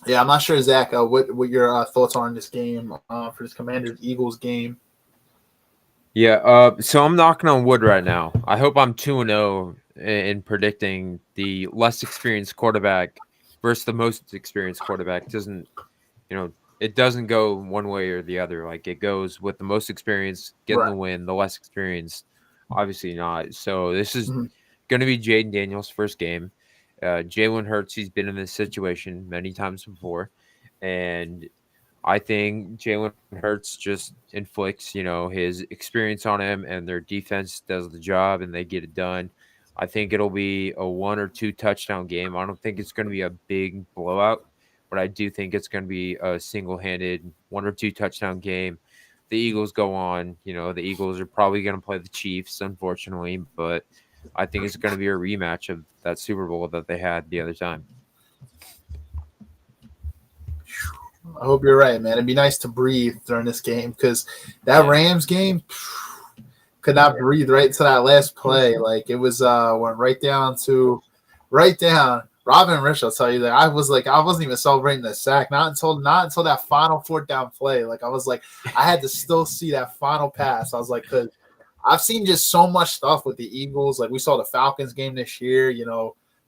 Yeah, I'm not sure, Zach. What your thoughts are on this game for this Commanders Eagles game? Yeah, so I'm knocking on wood right now. I hope I'm 2-0 in predicting the less experienced quarterback versus the most experienced quarterback. It doesn't go one way or the other. Like it goes with the most experience getting Right. the win, the less experienced, obviously not. So this is Mhm. going to be Jaden Daniels' first game. Jalen Hurts, he's been in this situation many times before, and I think Jalen Hurts just inflicts, his experience on him, and their defense does the job, and they get it done. I think it'll be a 1 or 2 touchdown game. I don't think it's going to be a big blowout. but I do think it's going to be a single-handed 1 or 2 touchdown game. The Eagles go on. The Eagles are probably going to play the Chiefs, unfortunately, but I think it's going to be a rematch of that Super Bowl that they had the other time. I hope you're right, man. It'd be nice to breathe during this game because that Rams game could not breathe right to that last play. Like it was went right down. Robin Rich, I'll tell you that I wasn't even celebrating the sack. Not until that final 4th down play. Like I was like, I had to still see that final pass. I was like, because I've seen just so much stuff with the Eagles. Like we saw the Falcons game this year,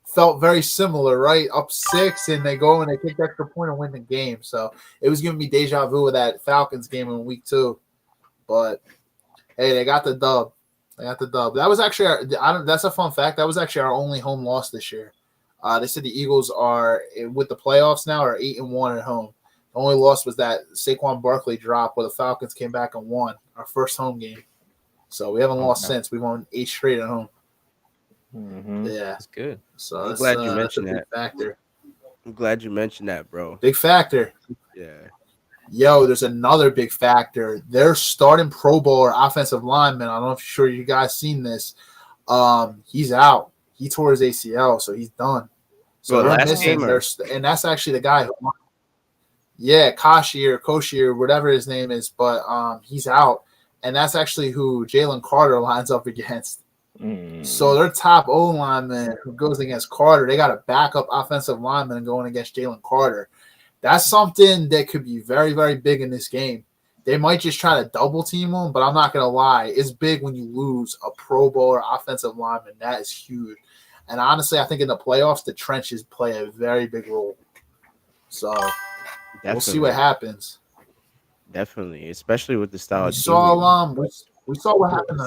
felt very similar, right? Up 6 and they go and they kick the extra point and win the game. So it was giving me deja vu of that Falcons game in week 2. But hey, they got the dub. That was actually that's a fun fact. That was actually our only home loss this year. They said the Eagles are with the playoffs now are 8-1 at home. The only loss was that Saquon Barkley drop where the Falcons came back and won our first home game. So we haven't lost since. We won 8 straight at home. Mm-hmm. Yeah, That's good. So I'm glad you mentioned that's a that. big factor. I'm glad you mentioned that, bro. Big factor. Yeah. Yo, there's another big factor. They're starting Pro Bowler offensive lineman. I don't know if you're sure you guys seen this. He's out. He tore his ACL, so he's done. So they're missing. And that's actually the guy who, Koshier, whatever his name is, but he's out. And that's actually who Jalen Carter lines up against. So their top O lineman who goes against Carter, they got a backup offensive lineman going against Jalen Carter. That's something that could be very, very big in this game. They might just try to double team him, but I'm not going to lie. It's big when you lose a Pro Bowler offensive lineman. That is huge. And honestly, I think in the playoffs, the trenches play a very big role. So we'll see what happens. Definitely, especially with the style. We saw what happened.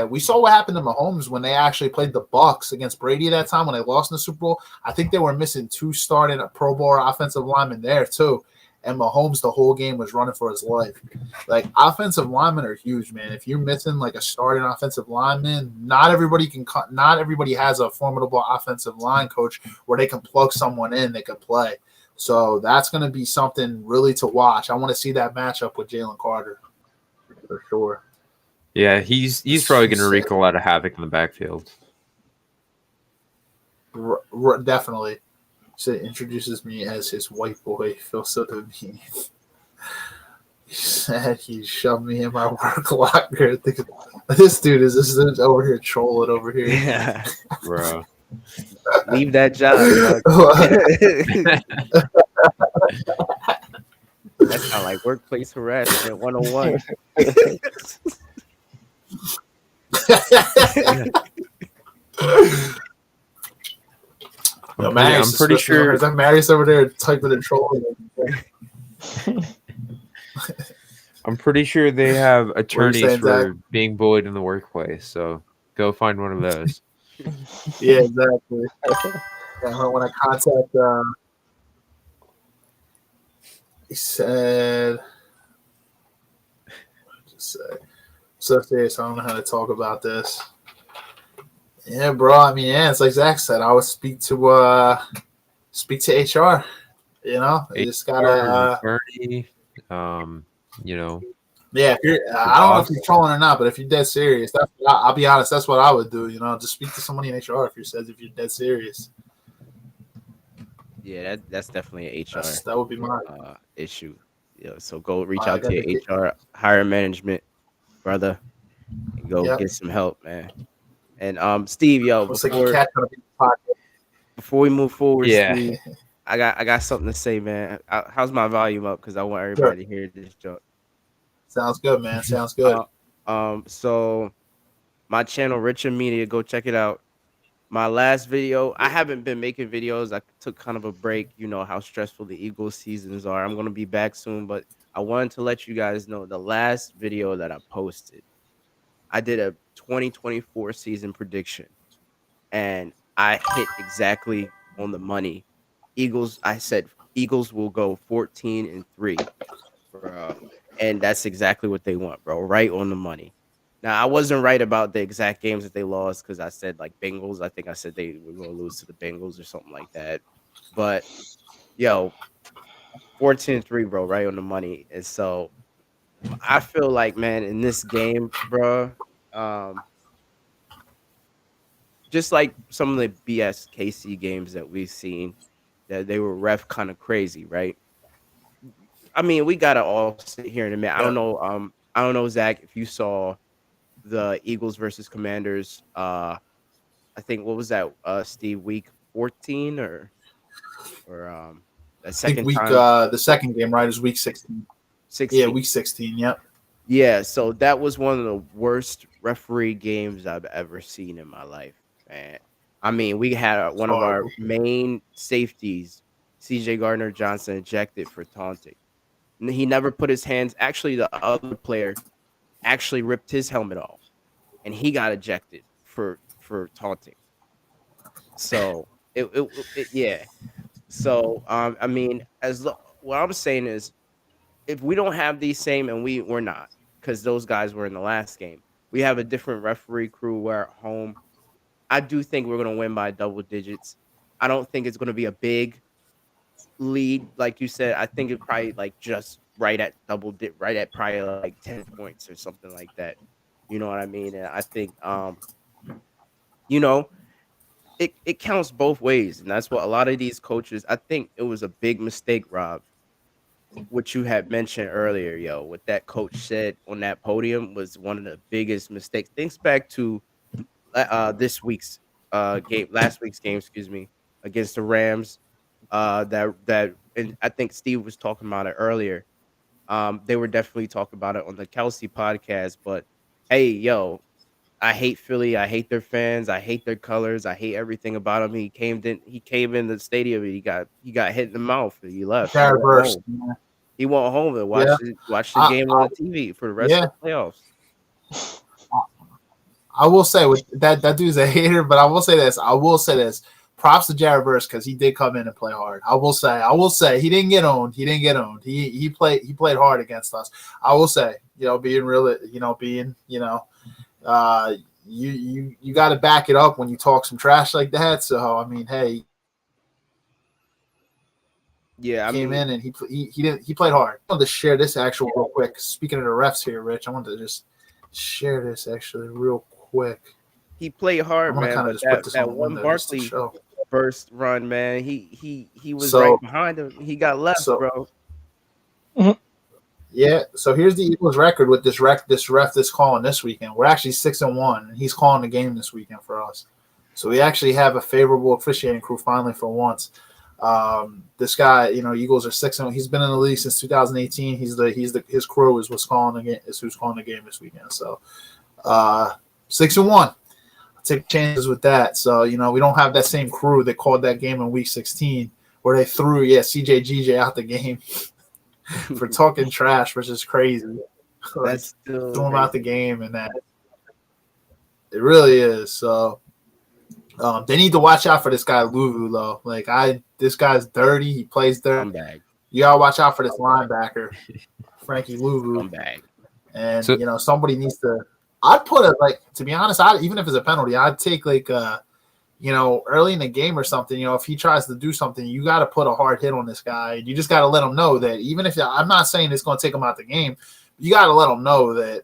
We saw what happened to Mahomes when they actually played the Bucs against Brady that time when they lost in the Super Bowl. I think they were missing 2 starting Pro Bowler offensive linemen there too, and Mahomes the whole game was running for his life. Like offensive linemen are huge, man. If you're missing like a starting offensive lineman, not everybody has a formidable offensive line coach where they can plug someone in that can play. So that's going to be something really to watch. I want to see that matchup with Jalen Carter for sure. Yeah, he's probably going to wreak a lot of havoc in the backfield. Definitely. So introduces me as his white boy. Feels so demeaning. He said he shoved me in my work locker. This dude is just over here trolling over here. Yeah, bro. Leave that job. That sounds like workplace harassment 101. I'm pretty sure. Is that Marius over there typing and trolling? I'm pretty sure they have attorneys for Zach? being bullied in the workplace. So go find one of those. Yeah, exactly. When I contact, he said, so serious. I don't know how to talk about this. Yeah, bro. I mean, it's like Zach said. I would speak to HR. You just gotta attorney. Yeah, I don't know if you're trolling or not, but if you're dead serious, I'll be honest. That's what I would do. Just speak to somebody in HR if you're dead serious. Yeah, that's definitely an HR. That would be my issue. Yeah, so go reach out to your HR, higher management, brother, and go get some help, man. And Steve, before we move forward, Steve, I got something to say, man. How's my volume up? Because I want everybody to hear this joke. Sounds good, man. Sounds good. So my channel, Richer Media, go check it out. My last video, I haven't been making videos. I took kind of a break. You know how stressful the Eagles seasons are. I'm going to be back soon, but I wanted to let you guys know the last video that I posted, I did a 2024 season prediction, and I hit exactly on the money. I said Eagles will go 14-3, bro, and that's exactly what they want, bro. Right on the money. Now, I wasn't right about the exact games that they lost because I said like Bengals. I think I said they were going to lose to the Bengals or something like that. But yo, 14-3, bro, right on the money. And so I feel like, man, in this game, bro, um, just like some of the BS KC games that we've seen, that they were ref kind of crazy, right? I mean, we gotta all sit here and admit. Yeah. I don't know, Zach, if you saw the Eagles versus Commanders. I think what was that, Steve, week 14 or that I think second time the second game, right, is week 16. Yeah, 16. week 16. Yep. Yeah, so that was one of the worst referee games I've ever seen in my life, man. I mean, we had one of our Horrible. main safeties, CJ Gardner Johnson, ejected for taunting. He never put his hands. Actually, the other player actually ripped his helmet off, and he got ejected for taunting. So yeah. So I mean, what I'm saying is, if we don't have these same, and we're not, because those guys were in the last game. We have a different referee crew. We're at home. I do think we're gonna win by double digits. I don't think it's gonna be a big lead, like you said. I think it probably like just right at right at probably like 10 points or something like that. You know what I mean? And I think you know, it counts both ways, and that's what a lot of these coaches. I think it was a big mistake, Rob, what you had mentioned earlier, yo. What that coach said on that podium was one of the biggest mistakes. Thinks back to this week's last week's game, excuse me, against the Rams. And I think Steve was talking about it earlier. They were definitely talking about it on the Kelsey podcast. But hey, yo, I hate Philly. I hate their fans. I hate their colors. I hate everything about him. He came in the stadium and he got hit in the mouth and he left. Jared Verse. He went home and Yeah. watched the game on the TV for the rest Yeah. of the playoffs. I will say with that dude's a hater, but I will say this. Props to Jared Verse because he did come in and play hard. I will say he didn't get owned. He played hard against us. I will say, being real, you got to back it up when you talk some trash like that. So I mean, hey, yeah, came in and he played hard. I wanted to share this actual real quick. Speaking of the refs here, Rich, I wanted to just share this actually real quick. He played hard, man. But that one Barkley first run, man, he was right behind him. He got left, bro. Yeah, so here's the Eagles' record with this ref that's calling this weekend. We're actually 6-1, and he's calling the game this weekend for us. So we actually have a favorable officiating crew finally for once. This guy, Eagles are 6-1. He's been in the league since 2018. His crew is who's calling the game this weekend. So 6-1. Take chances with that. So, we don't have that same crew that called that game in week 16 where they threw CJ GJ out the game for talking trash, which is crazy. That's still threw him out the game, and that it really is. So they need to watch out for this guy Luvu though. This guy's dirty. He plays dirty. You gotta watch out for this linebacker, Frankie Luvu. And somebody needs to. I'd put it to be honest. Even if it's a penalty, I'd take early in the game or something. If he tries to do something, you got to put a hard hit on this guy. You just got to let him know that even if I'm not saying it's going to take him out the game, you got to let him know that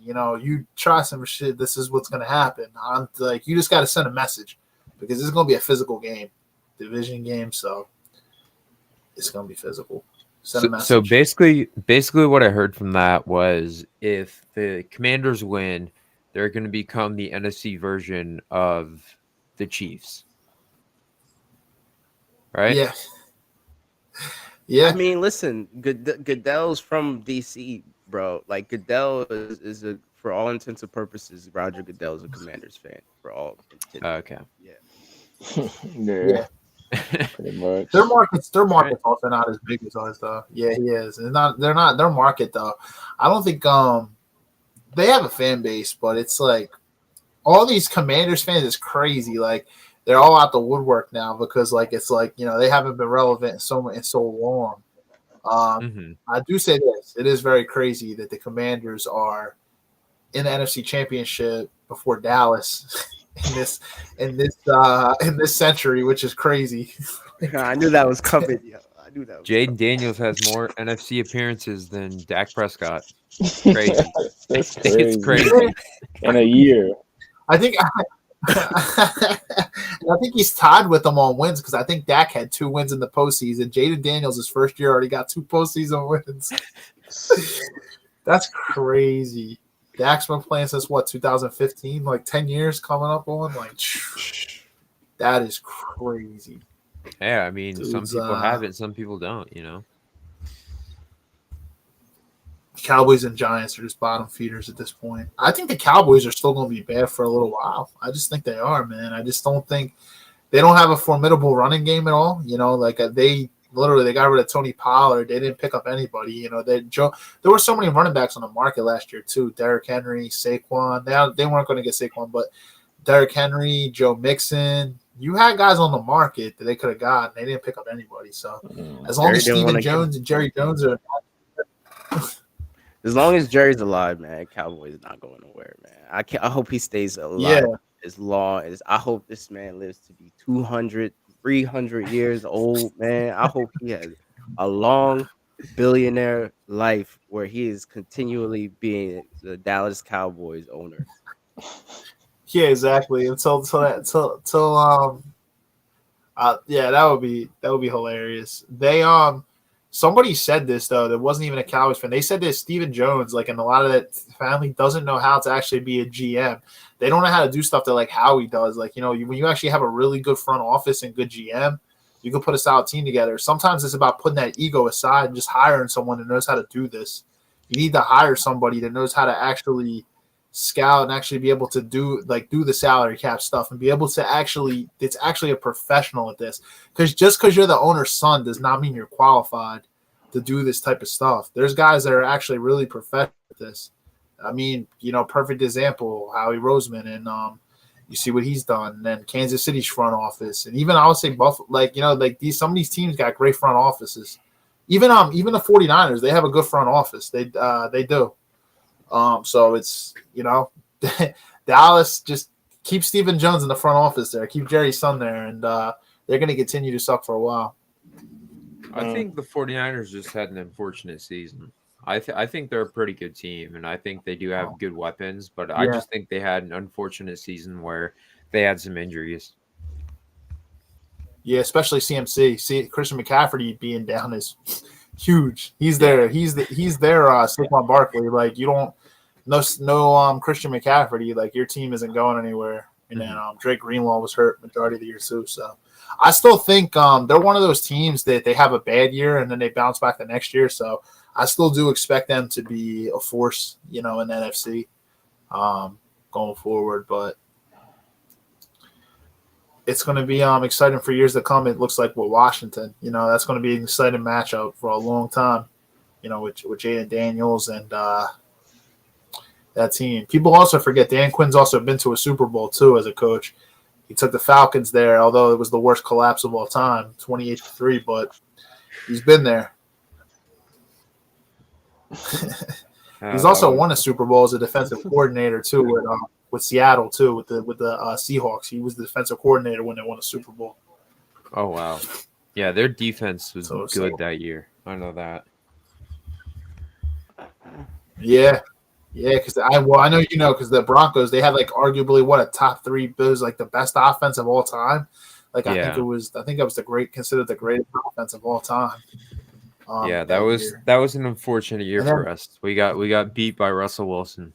you try some shit. This is what's going to happen. You just got to send a message because this is going to be a physical game, division game. So it's going to be physical. So basically what I heard from that was if the Commanders win, they're going to become the NFC version of the Chiefs. Right? Yeah. Yeah. I mean, listen, Goodell's from DC, bro. Goodell is for all intents and purposes, Roger Goodell is a Commanders fan for all intents. Okay. Yeah. Yeah. Pretty much. Their market's also not as big as ours though. Yeah, he is. They're not their market though. I don't think they have a fan base, but it's all these Commanders fans is crazy. They're all out the woodwork now because they haven't been relevant in so long. I do say this: it is very crazy that the Commanders are in the NFC Championship before Dallas. In this century, which is crazy. I knew that was coming. knew that was Jaden Daniels has more NFC appearances than Dak Prescott. Crazy. That's It's crazy. crazy. In a year. I think I think he's tied with them on wins because I think Dak had 2 wins in the postseason. Jaden Daniels, his first year, already got 2 postseason wins. That's crazy. Dak's been playing since what, 2015? Like 10 years coming up on? Like, that is crazy. Yeah, I mean, some Dude's, people have it, some people don't, you know. Cowboys and Giants are just bottom feeders at this point. I think the Cowboys are still going to be bad for a little while. I just think they are, man. I just don't think they don't have a formidable running game at all. You know, like they got rid of Tony Pollard. They didn't pick up anybody. You know, there were so many running backs on the market last year too. Derrick Henry, Saquon. They weren't going to get Saquon, but Derrick Henry, Joe Mixon. You had guys on the market that they could have gotten. They didn't pick up anybody. So as long as Stephen Jones and Jerry Jones are as long as Jerry's alive, man, Cowboys is not going nowhere, man. I hope he stays alive as long as I hope this man lives to be 200, 300 years old, man. I hope he has a long billionaire life where he is continually being the Dallas Cowboys owner. Yeah, exactly. Until yeah, that would be hilarious. They somebody said this though, that wasn't even a Cowboys fan. They said that Stephen Jones, like, and a lot of that family doesn't know how to actually be a GM. They don't know how to do stuff that like Howie does. Like, you know, when you actually have a really good front office and good GM, you can put a solid team together. Sometimes it's about putting that ego aside and just hiring someone that knows how to do this. You need to hire somebody that knows how to actually scout and actually be able to do the salary cap stuff and be able to it's actually a professional at this. Because just because you're the owner's son does not mean you're qualified to do this type of stuff. There's guys that are actually really professional at this. I mean, you know, perfect example, Howie Roseman, and you see what he's done. And then Kansas City's front office, and even I would say Buffalo, like, you know, like some of these teams got great front offices. Even the 49ers, they have a good front office. They do. So it's, you know, Dallas, just keep Stephen Jones in the front office there, keep Jerry's son there, and they're going to continue to suck for a while. I think the 49ers just had an unfortunate season. I think they're a pretty good team, and I think they do have good weapons, but I just think they had an unfortunate season where they had some injuries. Yeah, especially CMC. See, Christian McCaffrey being down is huge. He's there. He's their Saquon Barkley. Like, you don't no Christian McCaffrey. Like, your team isn't going anywhere. And then Drake Greenlaw was hurt majority of the year too. So I still think they're one of those teams that they have a bad year and then they bounce back the next year. So I still do expect them to be a force, you know, in the NFC going forward. But it's going to be exciting for years to come. It looks like with Washington, you know, that's going to be an exciting matchup for a long time, you know, with Jaden Daniels and that team. People also forget Dan Quinn's also been to a Super Bowl too as a coach. He took the Falcons there, although it was the worst collapse of all time, 28-3, but he's been there. He's also won a Super Bowl as a defensive coordinator too with Seattle too, with the Seahawks. He was the defensive coordinator when they won a Super Bowl. Oh wow, yeah, their defense was good that year. I know that. Yeah, because I know you know, because the Broncos, they had like arguably a top 3, it was like the best offense of all time. Like I think it was considered the greatest offense of all time. Yeah, that was an unfortunate year for us. We got beat by Russell Wilson.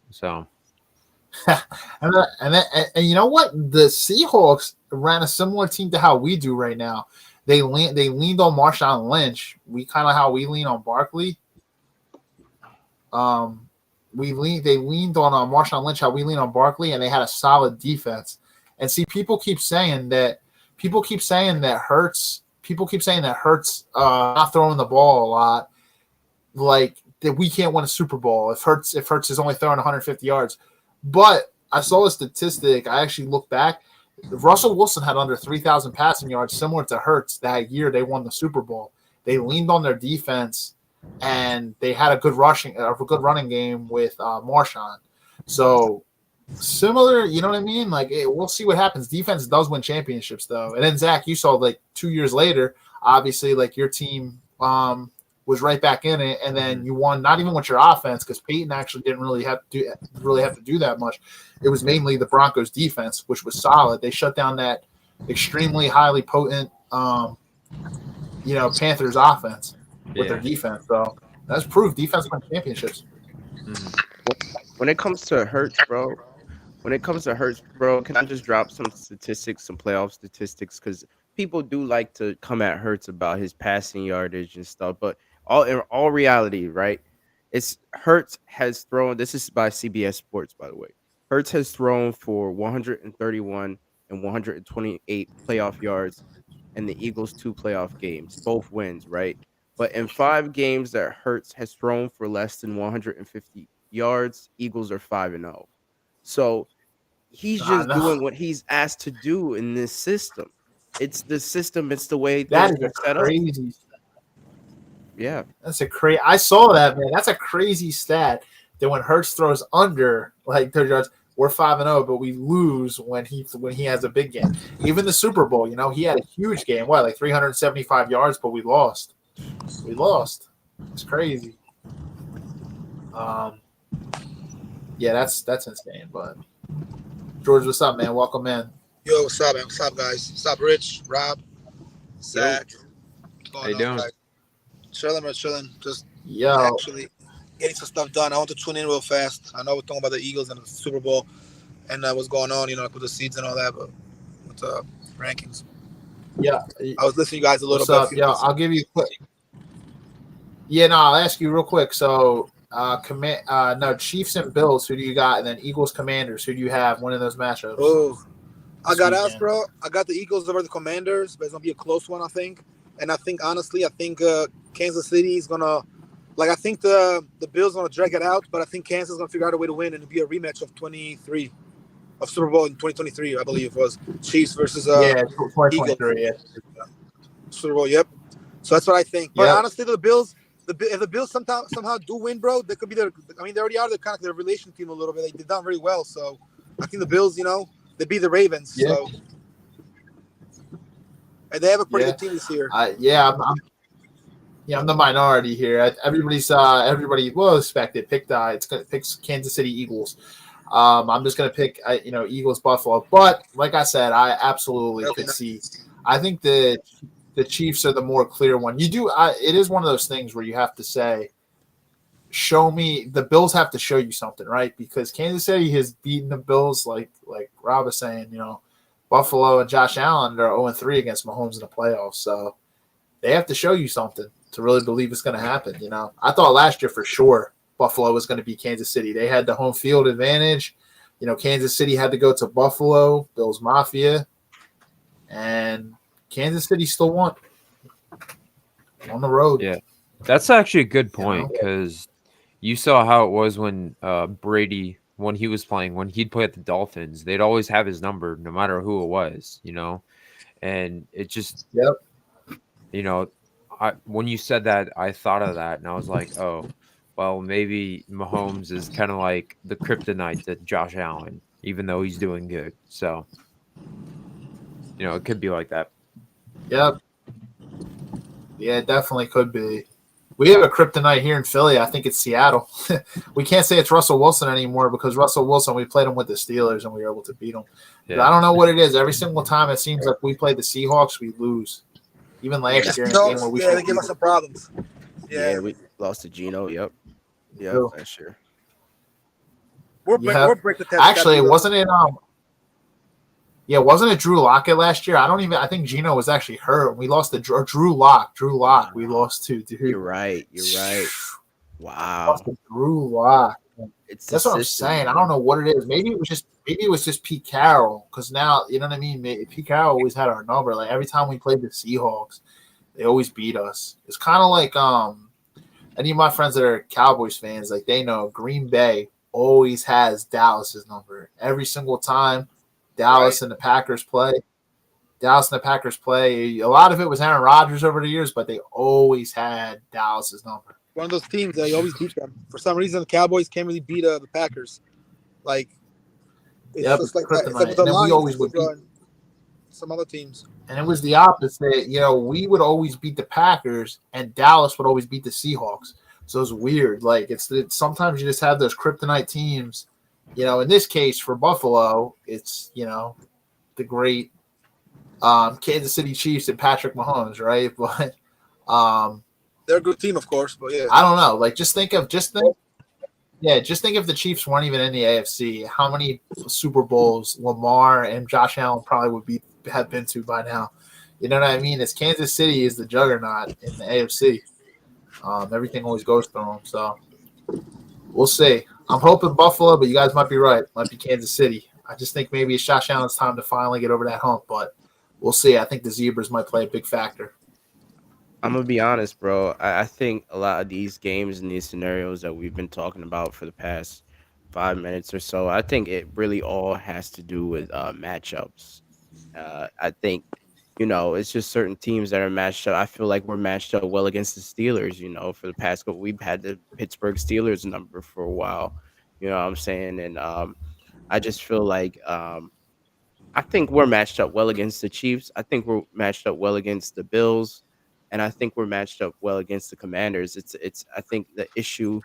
So, and you know what? The Seahawks ran a similar team to how we do right now. They leaned on Marshawn Lynch. How we lean on Barkley. They leaned on Marshawn Lynch, how we lean on Barkley, and they had a solid defense. And see, people keep saying that Hurts not throwing the ball a lot, like that we can't win a Super Bowl if Hurts is only throwing 150 yards. But I saw a statistic. I actually looked back. Russell Wilson had under 3,000 passing yards, similar to Hurts that year they won the Super Bowl. They leaned on their defense, and they had a good running game with Marshawn. So similar, you know what I mean? Like, we'll see what happens. Defense does win championships, though. And then, Zach, you saw like 2 years later, obviously, like your team was right back in it, and then you won not even with your offense because Peyton actually didn't really have to do that much. It was mainly the Broncos' defense, which was solid. They shut down that extremely highly potent, Panthers offense with their defense. So that's proof defense wins championships. When it comes to Hurts, bro, can I just drop some statistics, some playoff statistics? Because people do like to come at Hurts about his passing yardage and stuff. But in all reality, right? It's Hurts has thrown. This is by CBS Sports, by the way. Hurts has thrown for 131 and 128 playoff yards, and the Eagles' 2 playoff games, both wins, right? But in 5 games that Hurts has thrown for less than 150 yards, Eagles are 5-0. So he's just doing what he's asked to do in this system. It's the system. It's the way that things is are set crazy. up. Yeah, That's a crazy. I saw that, man. That's a crazy stat. That when Hurts throws under like 30 yards, we're 5-0, but we lose when he has a big game. Even the Super Bowl, he had a huge game. What, like 375 yards, but we lost. It's crazy. Yeah, that's insane. But George, what's up, man? Welcome in. Yo, what's up, man? What's up, guys? What's up, Rich, Rob, Zach? How you doing? Guys? Chilling. Just actually getting some stuff done. I want to tune in real fast. I know we're talking about the Eagles and the Super Bowl and what's going on, with the seeds and all that, but with rankings. Yeah. I was listening to you guys a little what's bit. Up? Yeah, I'll give you a quick. Yeah, no, I'll ask you real quick. So, Chiefs and Bills, who do you got? And then Eagles, Commanders, who do you have winning those matchups? Oh, I got us, bro. I got the Eagles over the Commanders, but it's going to be a close one, I think. And I think, honestly, Kansas City is going to, I think the Bills are going to drag it out, but I think Kansas is going to figure out a way to win, and it'll be a rematch of Super Bowl in 2023, I believe it was. Chiefs versus 2023, Eagles. Yeah. Super Bowl, yep. So that's what I think. But honestly, the Bills, if the Bills somehow do win, bro, they could be they already are kind of their relation team a little bit. They've done very well. So I think the Bills, they beat the Ravens. Yeah. So. And they have a pretty good team this year. I'm the minority here. Everybody well expected picked Kansas City Eagles. I'm just gonna pick Eagles Buffalo, but like I said, I absolutely could see. I think the Chiefs are the more clear one. It is one of those things where you have to say, show me. The Bills have to show you something, right? Because Kansas City has beaten the Bills, like Rob was saying. Buffalo and Josh Allen are 0-3 against Mahomes in the playoffs, so they have to show you something to really believe it's going to happen. I thought last year for sure Buffalo was going to beat Kansas City. They had the home field advantage. Kansas City had to go to Buffalo, Bills Mafia, and Kansas City still won on the road. Yeah, that's actually a good point because you saw how it was when Brady, when he was playing, when he'd play at the Dolphins, they'd always have his number no matter who it was, and it just, when you said that, I thought of that and I was like, oh, well, maybe Mahomes is kind of like the kryptonite to Josh Allen, even though he's doing good. So, it could be like that. Yep. Yeah, it definitely could be. We have a kryptonite here in Philly. I think it's Seattle. We can't say it's Russell Wilson anymore because Russell Wilson, we played him with the Steelers and we were able to beat him. Yeah. But I don't know what it is. Every single time it seems like we play the Seahawks, we lose. Even last year in the game where we they give us some problems. Yeah, we lost to Geno. Yep, last year. We're break the test. Actually, wasn't it? Wasn't it Drew Lockett last year? I think Geno was actually hurt. We lost to Drew Lock. We lost to, dude. You're right. Wow. Drew Lock. That's what I'm saying. I don't know what it is. Maybe it was just Pete Carroll. Because now, you know what I mean? Pete Carroll always had our number. Like every time we played the Seahawks, they always beat us. It's kind of like any of my friends that are Cowboys fans, like they know Green Bay always has Dallas's number every single time. Dallas and the Packers play. A lot of it was Aaron Rodgers over the years, but they always had Dallas's number. One of those teams that you always beat them. For some reason, the Cowboys can't really beat the Packers. Like, it's just like that. It's like with the Lions, some other teams. And it was the opposite. We would always beat the Packers, and Dallas would always beat the Seahawks. So it's weird. Like it's sometimes you just have those kryptonite teams. In this case for Buffalo, it's the great Kansas City Chiefs and Patrick Mahomes, right? But they're a good team, of course. But yeah, I don't know. Like just think if the Chiefs weren't even in the AFC, how many Super Bowls Lamar and Josh Allen probably would have been to by now. You know what I mean? It's Kansas City is the juggernaut in the AFC. Everything always goes through them. So we'll see. I'm hoping Buffalo, but you guys might be right. Might be Kansas City. I just think maybe it's Josh Allen's time to finally get over that hump, but we'll see. I think the Zebras might play a big factor. I'm gonna be honest, bro. I think a lot of these games and these scenarios that we've been talking about for the past 5 minutes or so, I think it really all has to do with matchups. I think, it's just certain teams that are matched up. I feel like we're matched up well against the Steelers. For the past couple, we've had the Pittsburgh Steelers number for a while. You know what I'm saying? And I just feel like I think we're matched up well against the Chiefs. I think we're matched up well against the Bills, and I think we're matched up well against the Commanders. It's I think the issue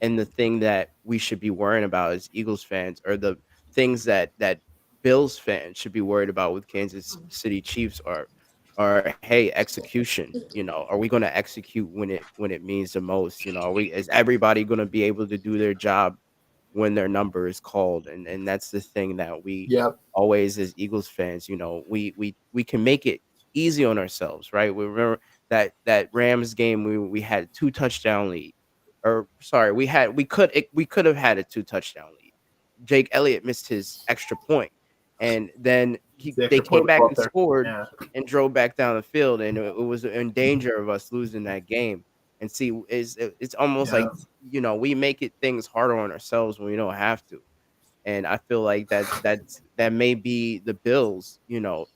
and the thing that we should be worrying about as Eagles fans, or the things that Bills fans should be worried about with Kansas City Chiefs are hey, execution. Are we going to execute when it means the most? Is everybody going to be able to do their job when their number is called? And that's the thing that we Yep. always, as Eagles fans, we can make it easy on ourselves, right? We remember that Rams game, we had 2 touchdown lead, or sorry, we could have had a 2 touchdown lead. Jake Elliott missed his extra point, and then The they extra point came was back up and there. scored Yeah. and drove back down the field, and it was in danger of us losing that game. And see, it's almost Yeah. like we make it things harder on ourselves when we don't have to. And I feel like that may be the Bills,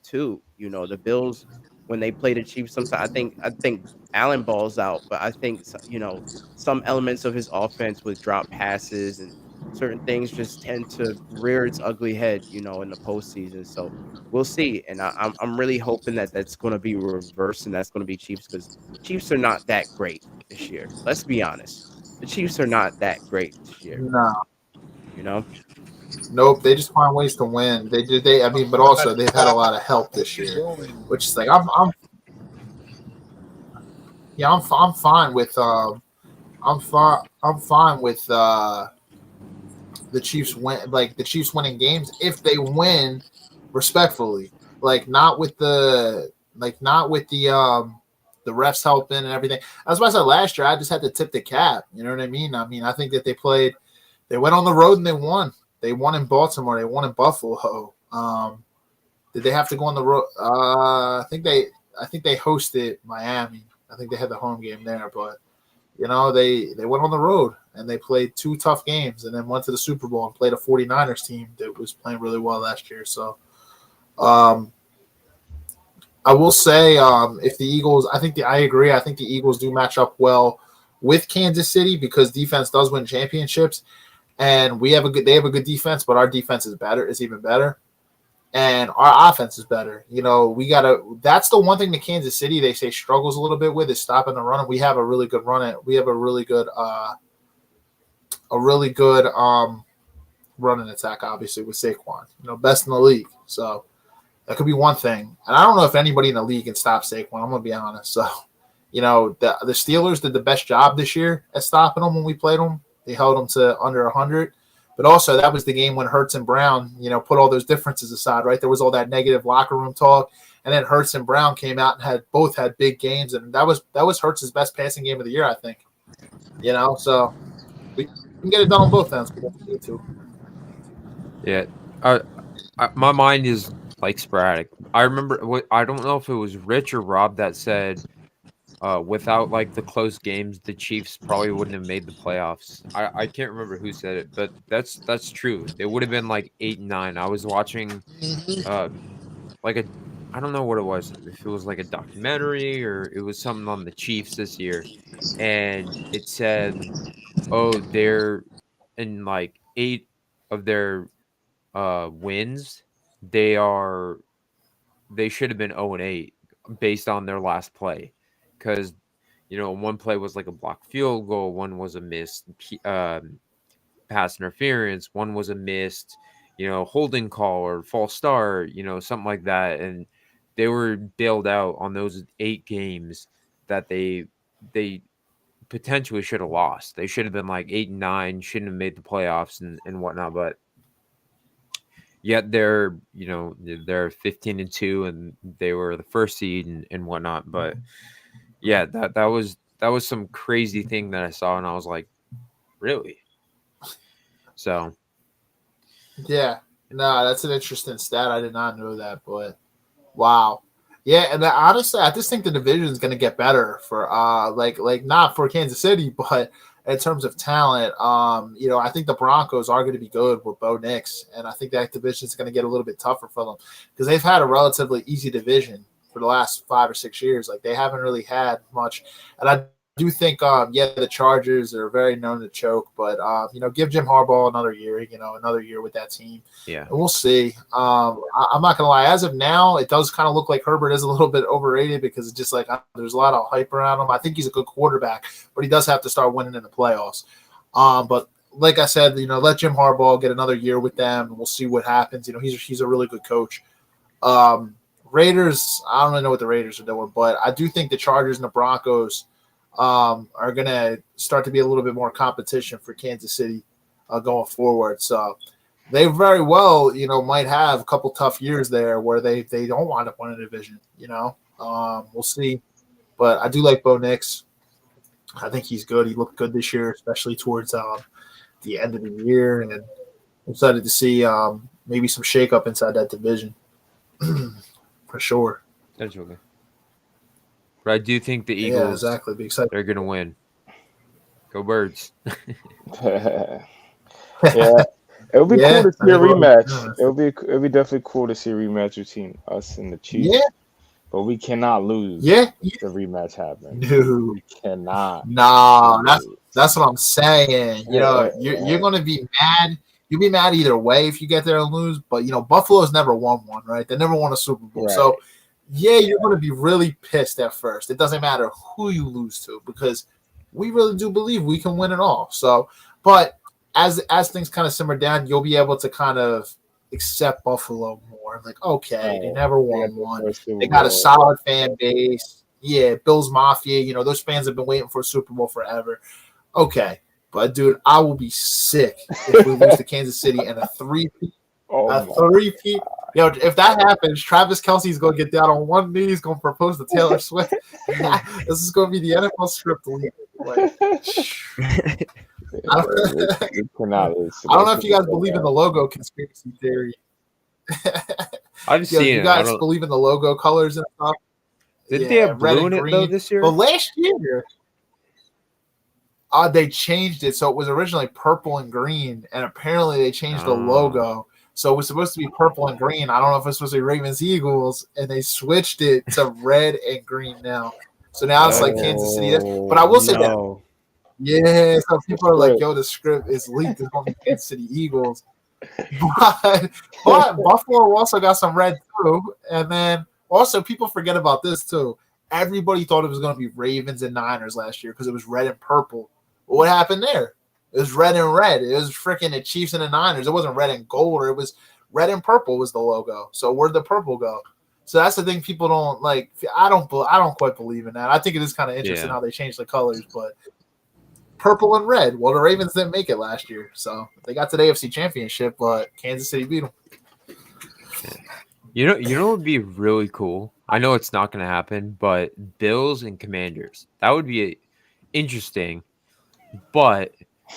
too. The Bills, when they play the Chiefs, sometimes I think Allen balls out, but I think some elements of his offense with drop passes and certain things just tend to rear its ugly head, in the postseason. So we'll see, and I'm really hoping that that's going to be reversed, and that's going to be Chiefs, because Chiefs are not that great this year. Let's be honest, the Chiefs are not that great this year. No. You know. Nope. They just find ways to win. They did. I mean, but also they've had a lot of help this year, which is like I'm fine with I'm fine with the Chiefs winning games if they win respectfully, not with the refs helping and everything. That's why I said last year I just had to tip the cap. You know what I mean? I think that they went on the road and they won. They won in Baltimore. They won in Buffalo. Did they have to go on the road? I think they hosted Miami. I think they had the home game there, but they went on the road and they played 2 tough games and then went to the Super Bowl and played a 49ers team that was playing really well last year. So I will say if the Eagles, I agree. I think the Eagles do match up well with Kansas City because defense does win championships, and they have a good defense, but our defense is even better. And our offense is better. That's the one thing that Kansas City, they say, struggles a little bit with is stopping the run. And we have a really good we have a really good running attack, obviously, with Saquon, best in the league. So that could be one thing. And I don't know if anybody in the league can stop Saquon. I'm going to be honest. So, the Steelers did the best job this year at stopping them when we played them. They held them to under 100. But also, that was the game when Hurts and Brown, put all those differences aside, right? There was all that negative locker room talk, and then Hurts and Brown came out and both had big games, and that was Hurts' best passing game of the year, I think. So we can get it done on both ends. We don't need to. Yeah, my mind is like sporadic. I remember I don't know if it was Rich or Rob that said, without like the close games, the Chiefs probably wouldn't have made the playoffs. I can't remember who said it, but that's true. They would have been like 8-9. I was watching like I don't know what it was, if it was like a documentary or it was something on the Chiefs this year, and it said, oh, they're in like 8 of their wins, they are they should have been 0-8 based on their last play, because one play was like a blocked field goal, one was a missed pass interference, one was a missed holding call or false start, something like that, and they were bailed out on those 8 games that they potentially should have lost. They should have been like 8-9, shouldn't have made the playoffs and whatnot, but yet they're 15-2 and they were the first seed and whatnot. But yeah, that was some crazy thing that I saw, and I was like, really? So Yeah, no, that's an interesting stat. I did not know that, but wow. Yeah, and honestly, I just think the division is going to get better for like not for Kansas City, but in terms of talent, I think the Broncos are going to be good with Bo Nix, and I think that division is going to get a little bit tougher for them because they've had a relatively easy division for the last 5 or 6 years. Like they haven't really had much, and I do think, the Chargers are very known to choke, but give Jim Harbaugh another year with that team. yeah, And we'll see. I'm not gonna lie. As of now, it does kind of look like Herbert is a little bit overrated because it's just like there's a lot of hype around him. I think he's a good quarterback, but he does have to start winning in the playoffs. But like I said, let Jim Harbaugh get another year with them, and we'll see what happens. He's a really good coach. Raiders, I don't really know what the Raiders are doing, but I do think the Chargers and the Broncos are going to start to be a little bit more competition for Kansas City going forward. So they very well, might have a couple tough years there where they don't wind up winning a division, we'll see. But I do like Bo Nix. I think he's good. He looked good this year, especially towards the end of the year. And I'm excited to see maybe some shakeup inside that division for sure. that's okay. But I do think the Eagles, exactly. Be excited. they're going to win. Go Birds. Yeah, it would be cool to see a rematch. It would be definitely cool to see a rematch between us and the Chiefs. Yeah. But we cannot lose. Yeah. If the rematch happens. No. We cannot. No, that's what I'm saying. You're going to be mad. You'll be mad either way if you get there and lose. But Buffalo's never won one, right? They never won a Super Bowl. Right. So yeah, you're going to be really pissed at first. It doesn't matter who you lose to because we really do believe we can win it all. So, but as things kind of simmer down, you'll be able to kind of accept Buffalo more. Like, okay, they never won one. They got a solid fan base. Yeah, Bills Mafia. Those fans have been waiting for a Super Bowl forever. Okay, but dude, I will be sick if we lose to Kansas City and a three-peat. Three-peat. If that happens, Travis Kelce's going to get down on one knee. He's going to propose to Taylor Swift. This is going to be the NFL script league. I don't know if you guys believe in the logo conspiracy theory. I've seen it. You guys believe in the logo colors and stuff? Didn't they have blue in it, though, this year? Well, last year, they changed it. So it was originally purple and green, and apparently they changed the logo. So it was supposed to be purple and green. I don't know if it's supposed to be Ravens Eagles, and they switched it to red and green now. So now it's like Kansas City. But I will say that. Yeah, so people are like, yo, the script is leaked. It's going to be Kansas City Eagles. But Buffalo also got some red too. And then also people forget about this too. Everybody thought it was going to be Ravens and Niners last year because it was red and purple. But what happened there? It was red and red. It was freaking the Chiefs and the Niners. It wasn't red and gold, or it was red and purple was the logo. So where'd the purple go? So that's the thing people don't like. I don't quite believe in that. I think it is kind of interesting how they changed the colors, but purple and red. Well, the Ravens didn't make it last year, so they got to the AFC Championship, but Kansas City beat them. You know what would be really cool? I know it's not going to happen, but Bills and Commanders. That would be interesting, but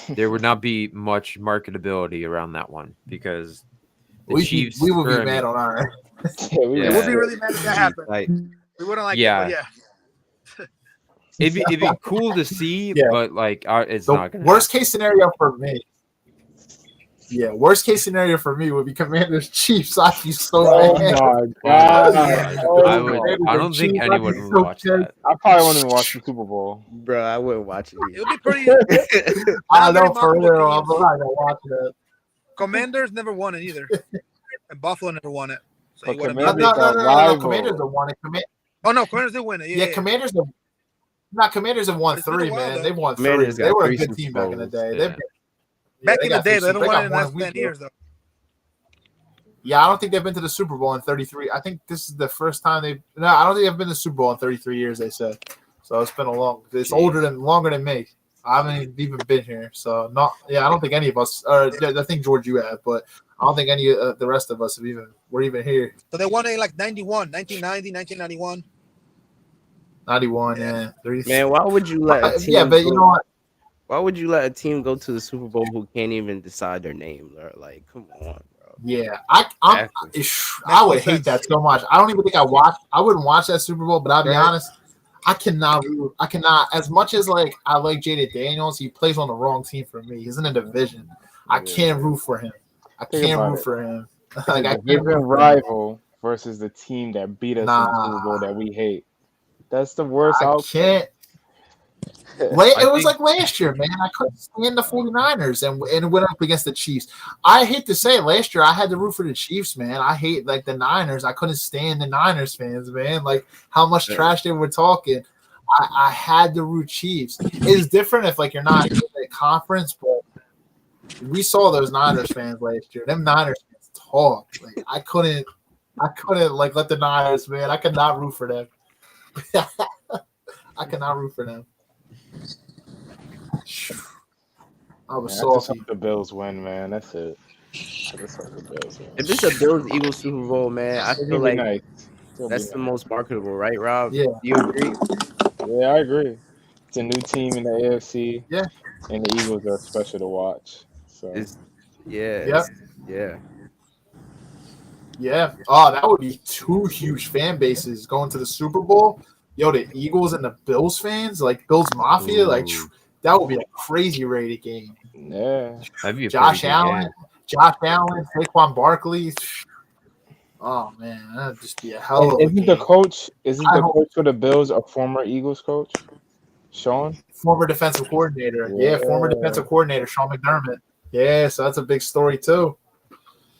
there would not be much marketability around that one because the Chiefs. We would be mad on our end. We would be really mad if that happened. We wouldn't like it, but yeah. It'd be cool to see, but like it's not going to worst case scenario for me. Yeah, worst case scenario for me would be Commanders Chiefs. I'd be so mad. I don't think anyone would watch that. I probably wouldn't even watch the Super Bowl. Bro, I wouldn't watch it. It would be pretty. I know for real. I'm not gonna watch that. Commanders never won it either, and Buffalo never won it. So But you want to be No, a big. Commanders are no. Commanders rival. have won it. Oh no, Commanders did win it. Yeah, Yeah. Commanders have. Not Commanders have won But it's been a 3, while, man. though. They've won 3. Commanders They got were a 3 good Super team back in the Bowls. day. Yeah. Yeah, Back they in the got day, 3 they Super. don't They want it got in the one last in week 10 though. years though. Yeah, I don't think they've been to the Super Bowl in 33. I think this is the first time they've. No, I don't think they've been to the Super Bowl in 33 years. They said. So it's been a long. It's longer than me. I haven't even been here. So not. Yeah, I don't think any of us. I think George, you have, but I don't think any of the rest of us have were even here. So they won it in like 91, 1990, 1991. 91. Yeah. Yeah. 30. Man, why would you let a team? Yeah, but you know what? Why would you let a team go to the Super Bowl who can't even decide their name? Like, come on, bro. Yeah, I would hate that so much. I don't even think I wouldn't watch that Super Bowl, but I'll be honest, I cannot. As much as like I like Jaden Daniels, he plays on the wrong team for me. He's in a division. I can't root for him. I can't root for him. Like I can't root rival versus the team that beat us in the Super Bowl that we hate. That's the worst outcome. Can't. It was like last year, man. I couldn't stand the 49ers and went up against the Chiefs. I hate to say it, last year I had to root for the Chiefs, man. I hate like the Niners. I couldn't stand the Niners fans, man. Like how much trash they were talking. I had to root Chiefs. It's different if like you're not in the conference, but we saw those Niners fans last year. Them Niners fans talk. Like I couldn't like let the Niners, man. I could not root for them. I cannot root for them. I was I just salty. hope the Bills win, man. That's it. I just hope the Bills win. If it's a Bills Eagles Super Bowl, man, I feel like nice. that's the most marketable, right, Rob? Yeah. Do you agree? Yeah, I agree. It's a new team in the AFC. Yeah. And the Eagles are special to watch. So Yeah. Oh, that would be 2 huge fan bases going to the Super Bowl. Yo, the Eagles and the Bills fans, like Bills Mafia, like that would be a crazy rated game. Yeah. That'd be a Josh Allen, Saquon Barkley. Oh man, that'd just be a hell of a Isn't game. the coach for the Bills a former Eagles coach? Sean? Former defensive coordinator. Yeah, former defensive coordinator, Sean McDermott. Yeah, so that's a big story too.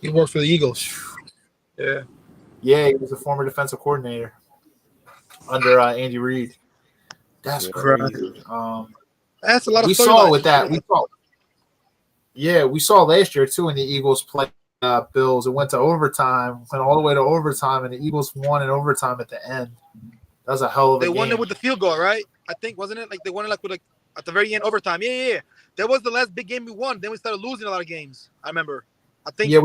He works for the Eagles. Yeah. Yeah, he was a former defensive coordinator under Andy Reid. That's crazy. That's a lot of. We saw with that. We saw last year too when the Eagles played Bills. It went to overtime, went all the way to overtime, and the Eagles won in overtime at the end. That was a hell of a game. They won it with the field goal, right? I think, wasn't it? Like they won it like with like at the very end overtime. Yeah. That was the last big game we won. Then we started losing a lot of games. I remember. I think. We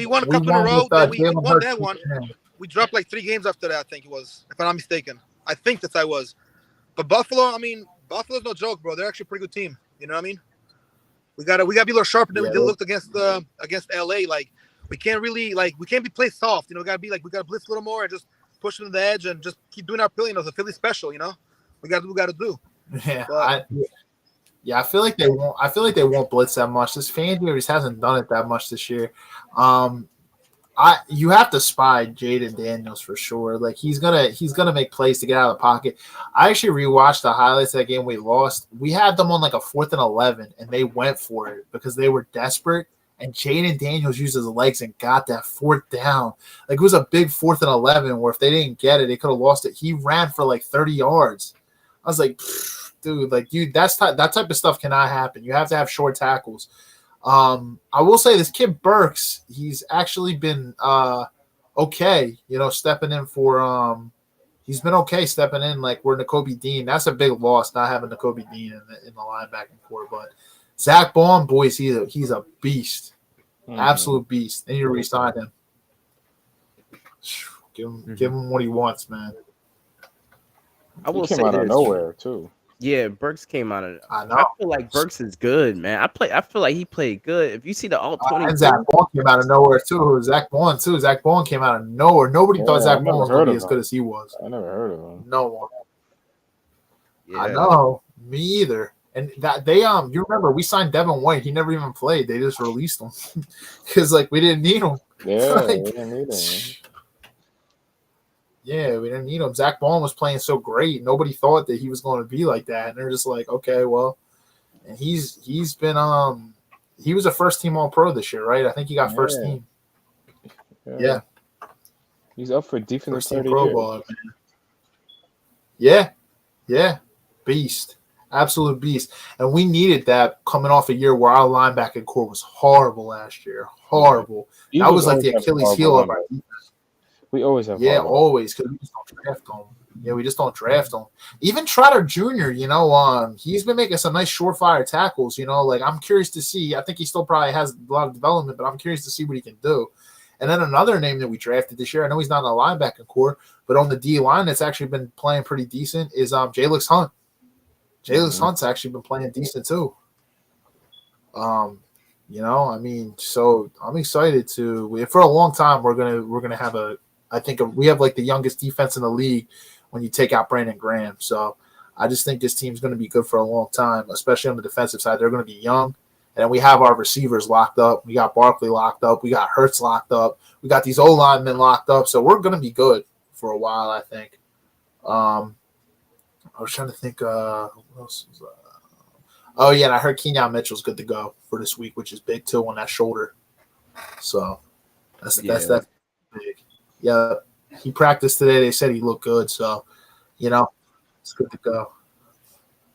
won a couple in a row. Then we won that one. Yeah. We dropped like 3 games after that. I think it was, if I'm not mistaken. I think that's how it was. But Buffalo, I mean, Buffalo's no joke, bro. They're actually a pretty good team. You know what I mean? We gotta be a little sharper than we looked against LA. Like we can't be played soft. You know, we gotta blitz a little more and just push them to the edge and just keep doing our Philly. You know, the Philly special. You know, we gotta do what we gotta do. Yeah, I feel like they won't. I feel like they won't blitz that much. This Fangio just hasn't done it that much this year. You have to spy Jaden Daniels for sure. Like he's gonna make plays to get out of the pocket. I actually rewatched the highlights of that game we lost. We had them on like a 4th and 11, and they went for it because they were desperate. And Jaden Daniels used his legs and got that 4th down. Like it was a big 4th and 11 where if they didn't get it, they could have lost it. He ran for like 30 yards. I was like, dude, that type of stuff cannot happen. You have to have short tackles. I will say this kid Burks, he's actually been okay, you know, stepping in for he's been okay stepping in like we're Nakobe Dean. That's a big loss not having Nakobe Dean in the linebacking core. But Zach Baum, boys, he's a beast. Absolute beast. They need to re-sign him. Give him what he wants, man. I will he came say out of this. nowhere too. Yeah, Burks came out of. I know. I feel like Burks is good, man. I feel like he played good. If you see the all 20, and Zach Baum came out of nowhere too. Zach Baum came out of nowhere. Nobody thought Zach Baum was going to be as good as he was. I never heard of him. No one. Yeah. I know. Me either. And that they you remember we signed Devin White. He never even played. They just released him because like we didn't need him. Yeah, we didn't need him. Yeah, we didn't need him. Zach Baum was playing so great. Nobody thought that he was going to be like that. And they're just like, okay, well, and he's been he was a first team All Pro this year, right? I think he got first team. Yeah. He's up for defensive First team player of the Pro year. Bowler, man. Yeah, beast, absolute beast. And we needed that coming off a year where our linebacking core was horrible last year. Horrible. Yeah. That Eagles was like always the have Achilles horrible heel of our linebackers. defense. We always have Yeah, horrible. always, because we just don't draft them. Yeah, we just don't draft them. Even Trotter Jr., he's been making some nice surefire tackles. Like I'm curious to see. I think he still probably has a lot of development, but I'm curious to see what he can do. And then another name that we drafted this year, I know he's not in the linebacking core, but on the D line that's actually been playing pretty decent is Jalix Hunt. Jalix Hunt's actually been playing decent too. So I'm excited for a long time we're gonna have we have like the youngest defense in the league when you take out Brandon Graham. So I just think this team's gonna be good for a long time, especially on the defensive side. They're gonna be young. And then we have our receivers locked up. We got Barkley locked up. We got Hurts locked up. We got these O-linemen locked up. So we're gonna be good for a while, I think. I was trying to think who else was oh yeah, and I heard Keenan Mitchell's good to go for this week, which is big too on that shoulder. So that's big. Yeah, he practiced today. They said he looked good, so it's good to go.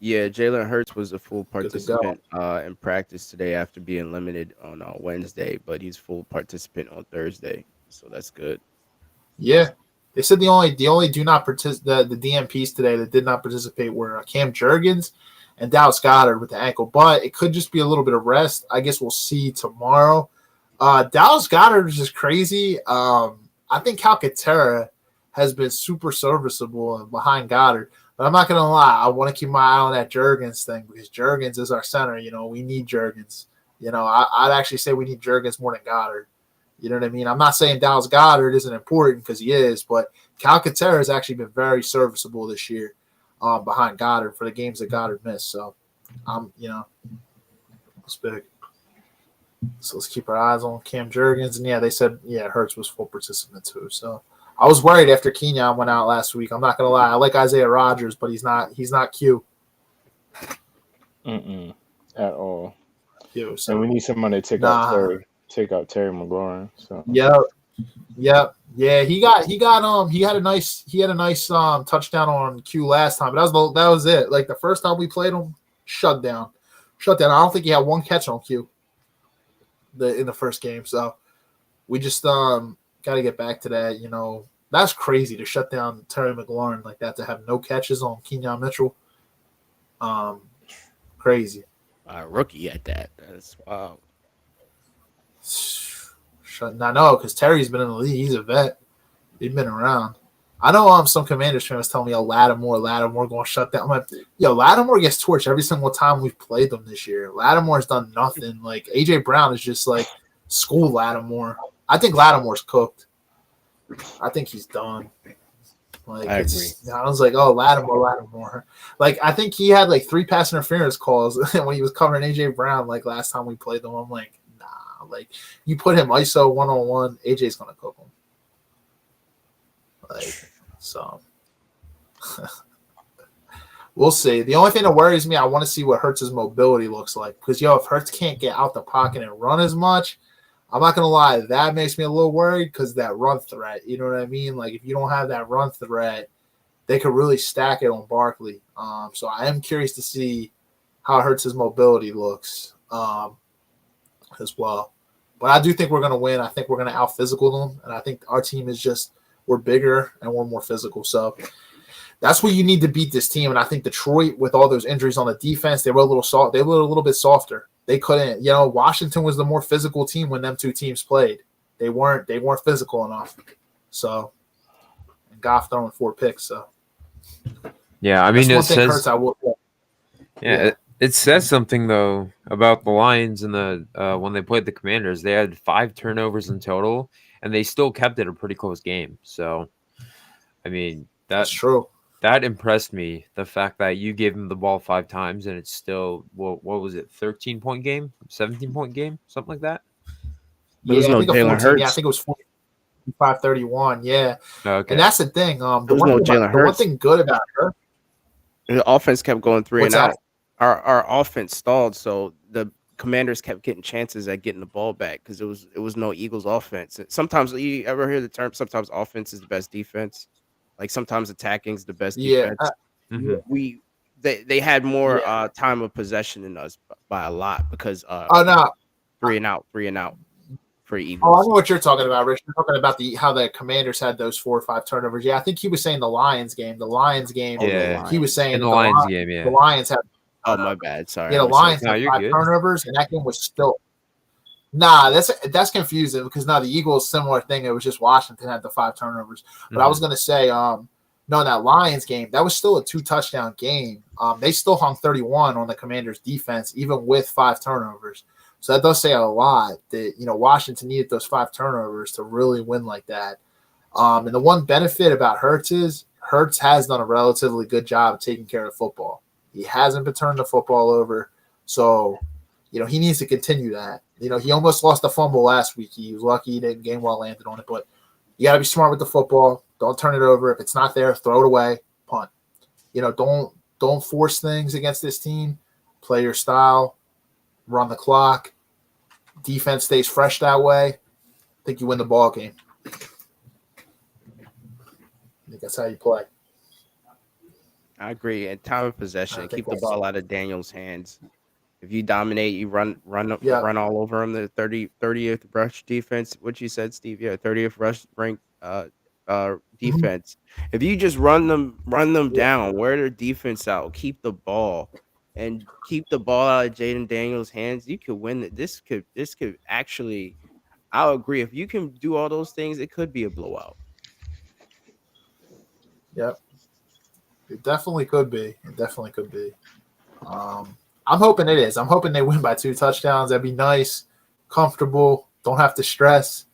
Yeah, Jalen Hurts was a full participant in practice today after being limited on Wednesday, but he's full participant on Thursday, so that's good. Yeah, they said the only do not participate the DMPs today that did not participate were Cam Jurgens and Dallas Goedert with the ankle, but it could just be a little bit of rest. I guess we'll see tomorrow. Dallas Goedert is just crazy. I think Calcaterra has been super serviceable behind Goddard. But I'm not going to lie. I want to keep my eye on that Jurgens thing because Jurgens is our center. We need Jurgens. I'd actually say we need Jurgens more than Goddard. You know what I mean? I'm not saying Dallas Goedert isn't important because he is, but Calcaterra has actually been very serviceable this year behind Goddard for the games that Goddard missed. So, it's big. So let's keep our eyes on Cam Jurgens. And, yeah, they said, Hurts was full participant too. So, I was worried after Keenan went out last week. I'm not gonna lie. I like Isaiah Rodgers, but he's not Q. At all. Q. So and we need somebody to take out Terry McLaurin. So Yep. Yeah, he had a nice touchdown on Q last time, but that was it. Like the first time we played him, shut down. I don't think he had one catch on Q in the first game. So we just got to get back to that. That's crazy to shut down Terry McLaurin like that, to have no catches on Keenan Mitchell. Crazy. A rookie at that. That's wow. I know, because Terry's been in the league. He's a vet. He's been around. I know some Commanders fans telling me, Lattimore going to shut down. I'm like, Lattimore gets torched every single time we've played them this year. Lattimore's done nothing. Like, A.J. Brown is just like school Lattimore. I think Lattimore's cooked. I think he's done. Like, I agree. I was like, Lattimore. Like, I think he had like 3 pass interference calls when he was covering A.J. Brown, like last time we played them. I'm like, nah. Like, you put him ISO 1-on-1, A.J.'s going to cook him. Like, so we'll see. The only thing that worries me, I want to see what Hurts' mobility looks like. Because, if Hurts can't get out the pocket and run as much, I'm not going to lie, that makes me a little worried because that run threat, you know what I mean? Like, if you don't have that run threat, they could really stack it on Barkley. So I am curious to see how Hurts' mobility looks as well. But I do think we're going to win. I think we're going to out-physical them. And I think our team is just – we're bigger and we're more physical. So that's what you need to beat this team. And I think Detroit, with all those injuries on the defense, they were a little soft. They were a little bit softer. They couldn't, Washington was the more physical team when them two teams played. They weren't physical enough. So, and Goff throwing 4 picks. So, yeah, I mean, it says, it says something though about the Lions and the when they played the Commanders. They had 5 turnovers in total, and they still kept it a pretty close game. So, I mean, that's true. That impressed me, the fact that you gave him the ball 5 times and it's still, what was it, 13-point game, 17-point game, something like that? There was no Jalen Hurts. Yeah, I think it was 45-31. Yeah. Okay. And that's the thing. There was no Jalen Hurts. The one thing good about her, the offense kept going 3 and out. Our offense stalled, so the Commanders kept getting chances at getting the ball back because it was no Eagles offense. Sometimes you ever hear the term? Sometimes offense is the best defense. Like sometimes attacking is the best Yeah, defense. Mhm. They had more yeah. time of possession than us by a lot because Oh no. 3 and out for Oh, I Eagles. know what you're talking about, Rich. You're talking about how the Commanders had those 4 or 5 turnovers. Yeah, I think he was saying the Lions game. The Lions game. Oh, the Yeah. He was Lions. saying In the that Lions game, the yeah. Lions had Oh, my bad. Sorry, yeah, I the Lions No, had you're 5 good. turnovers, and that game was still. Nah, that's confusing because now the Eagles similar thing. It was just Washington had the 5 turnovers. But I was gonna say, no, in that Lions game, that was still a 2 touchdown game. They still hung 31 on the Commanders defense, even with 5 turnovers. So that does say a lot that Washington needed those 5 turnovers to really win like that. And the one benefit about Hurts is Hurts has done a relatively good job of taking care of football. He hasn't been turning the football over, so he needs to continue that. He almost lost a fumble last week. He was lucky he didn't game well landed on it, but you got to be smart with the football. Don't turn it over. If it's not there, throw it away. Punt. Don't force things against this team. Play your style. Run the clock. Defense stays fresh that way. I think you win the ball game. I think that's how you play. I agree. And time of possession, keep the ball out of Daniel's hands. If you dominate, you run all over him. The 30th rush defense, what you said, Steve. Yeah, 30th rush ranked defense. If you just run them down, wear their defense out, keep the ball out of Jaden Daniels' hands, you could win it. This could actually, I'll agree. If you can do all those things, it could be a blowout. Yep. It definitely could be. I'm hoping it is. I'm hoping they win by 2 touchdowns. That'd be nice, comfortable. Don't have to stress.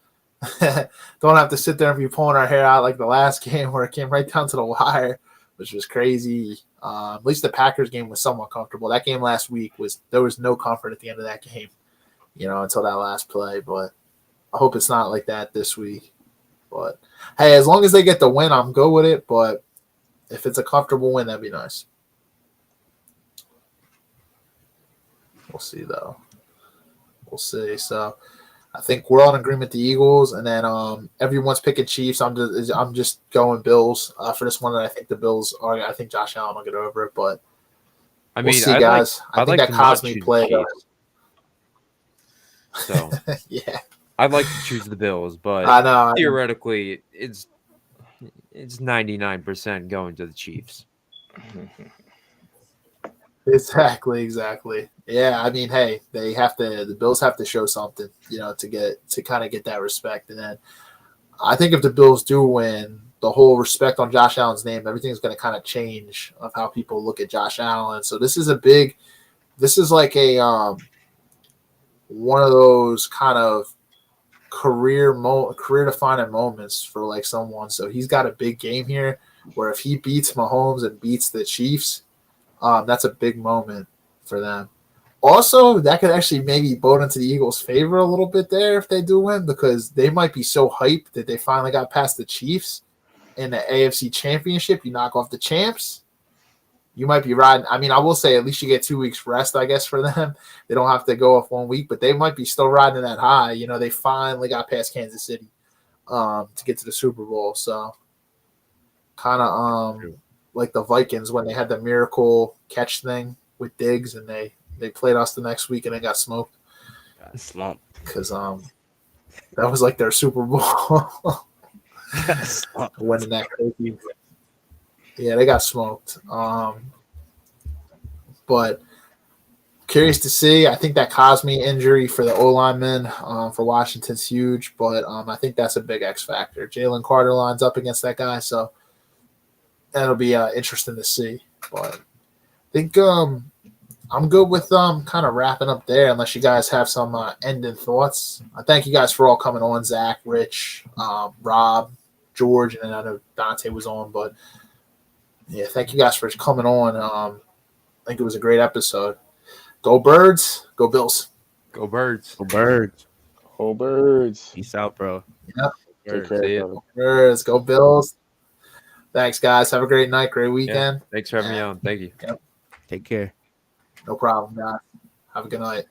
Don't have to sit there and be pulling our hair out like the last game where it came right down to the wire, which was crazy. At least the Packers game was somewhat comfortable. That game last week there was no comfort at the end of that game, until that last play. But I hope it's not like that this week. But hey, as long as they get the win, I'm good with it. But if it's a comfortable win, that'd be nice. We'll see, though. We'll see. So I think we're all in agreement. The Eagles, and then everyone's picking Chiefs. I'm just going Bills for this one. I think the Bills are. I think Josh Allen will get over it, but we'll see, guys. I think that Cosme play. So yeah, I'd like to choose the Bills, but I know. Theoretically, it's 99% going to the Chiefs. Exactly. Yeah, I mean, hey, the Bills have to show something, to kind of get that respect. And then I think if the Bills do win, the whole respect on Josh Allen's name, everything's going to kind of change of how people look at Josh Allen. So this is like a one of those kind of career defining moments for like someone. So he's got a big game here where if he beats Mahomes and beats the Chiefs, that's a big moment for them. Also, that could actually maybe bode into the Eagles' favor a little bit there if they do win, because they might be so hyped that they finally got past the Chiefs in the AFC Championship. You knock off the champs, you might be riding. I mean, I will say at least you get 2 weeks rest, I guess, for them. They don't have to go off 1 week, but they might be still riding that high. They finally got past Kansas City to get to the Super Bowl. So kind of like the Vikings when they had the miracle catch thing with Diggs, and they played us the next week and they got smoked. Got slumped. Because that was like their Super Bowl. Winning that crazy. Yeah, they got smoked. But curious to see. I think that Cosme injury for the O-lineman for Washington's huge, but I think that's a big X factor. Jalen Carter lines up against that guy, so that'll be interesting to see. But I think I'm good with kind of wrapping up there, unless you guys have some ending thoughts. I thank you guys for all coming on, Zach, Rich, Rob, George, and then I know Dante was on. But yeah, thank you guys for coming on. I think it was a great episode. Go Birds, go Bills. Go Birds. Go Birds. Go Birds. Peace out, bro. Yep. Take care, brother. Go Birds, go Bills. Thanks, guys. Have a great night, great weekend. Yeah. Thanks for having me on. Thank you. Yep. Take care. No problem, guys. Have a good night.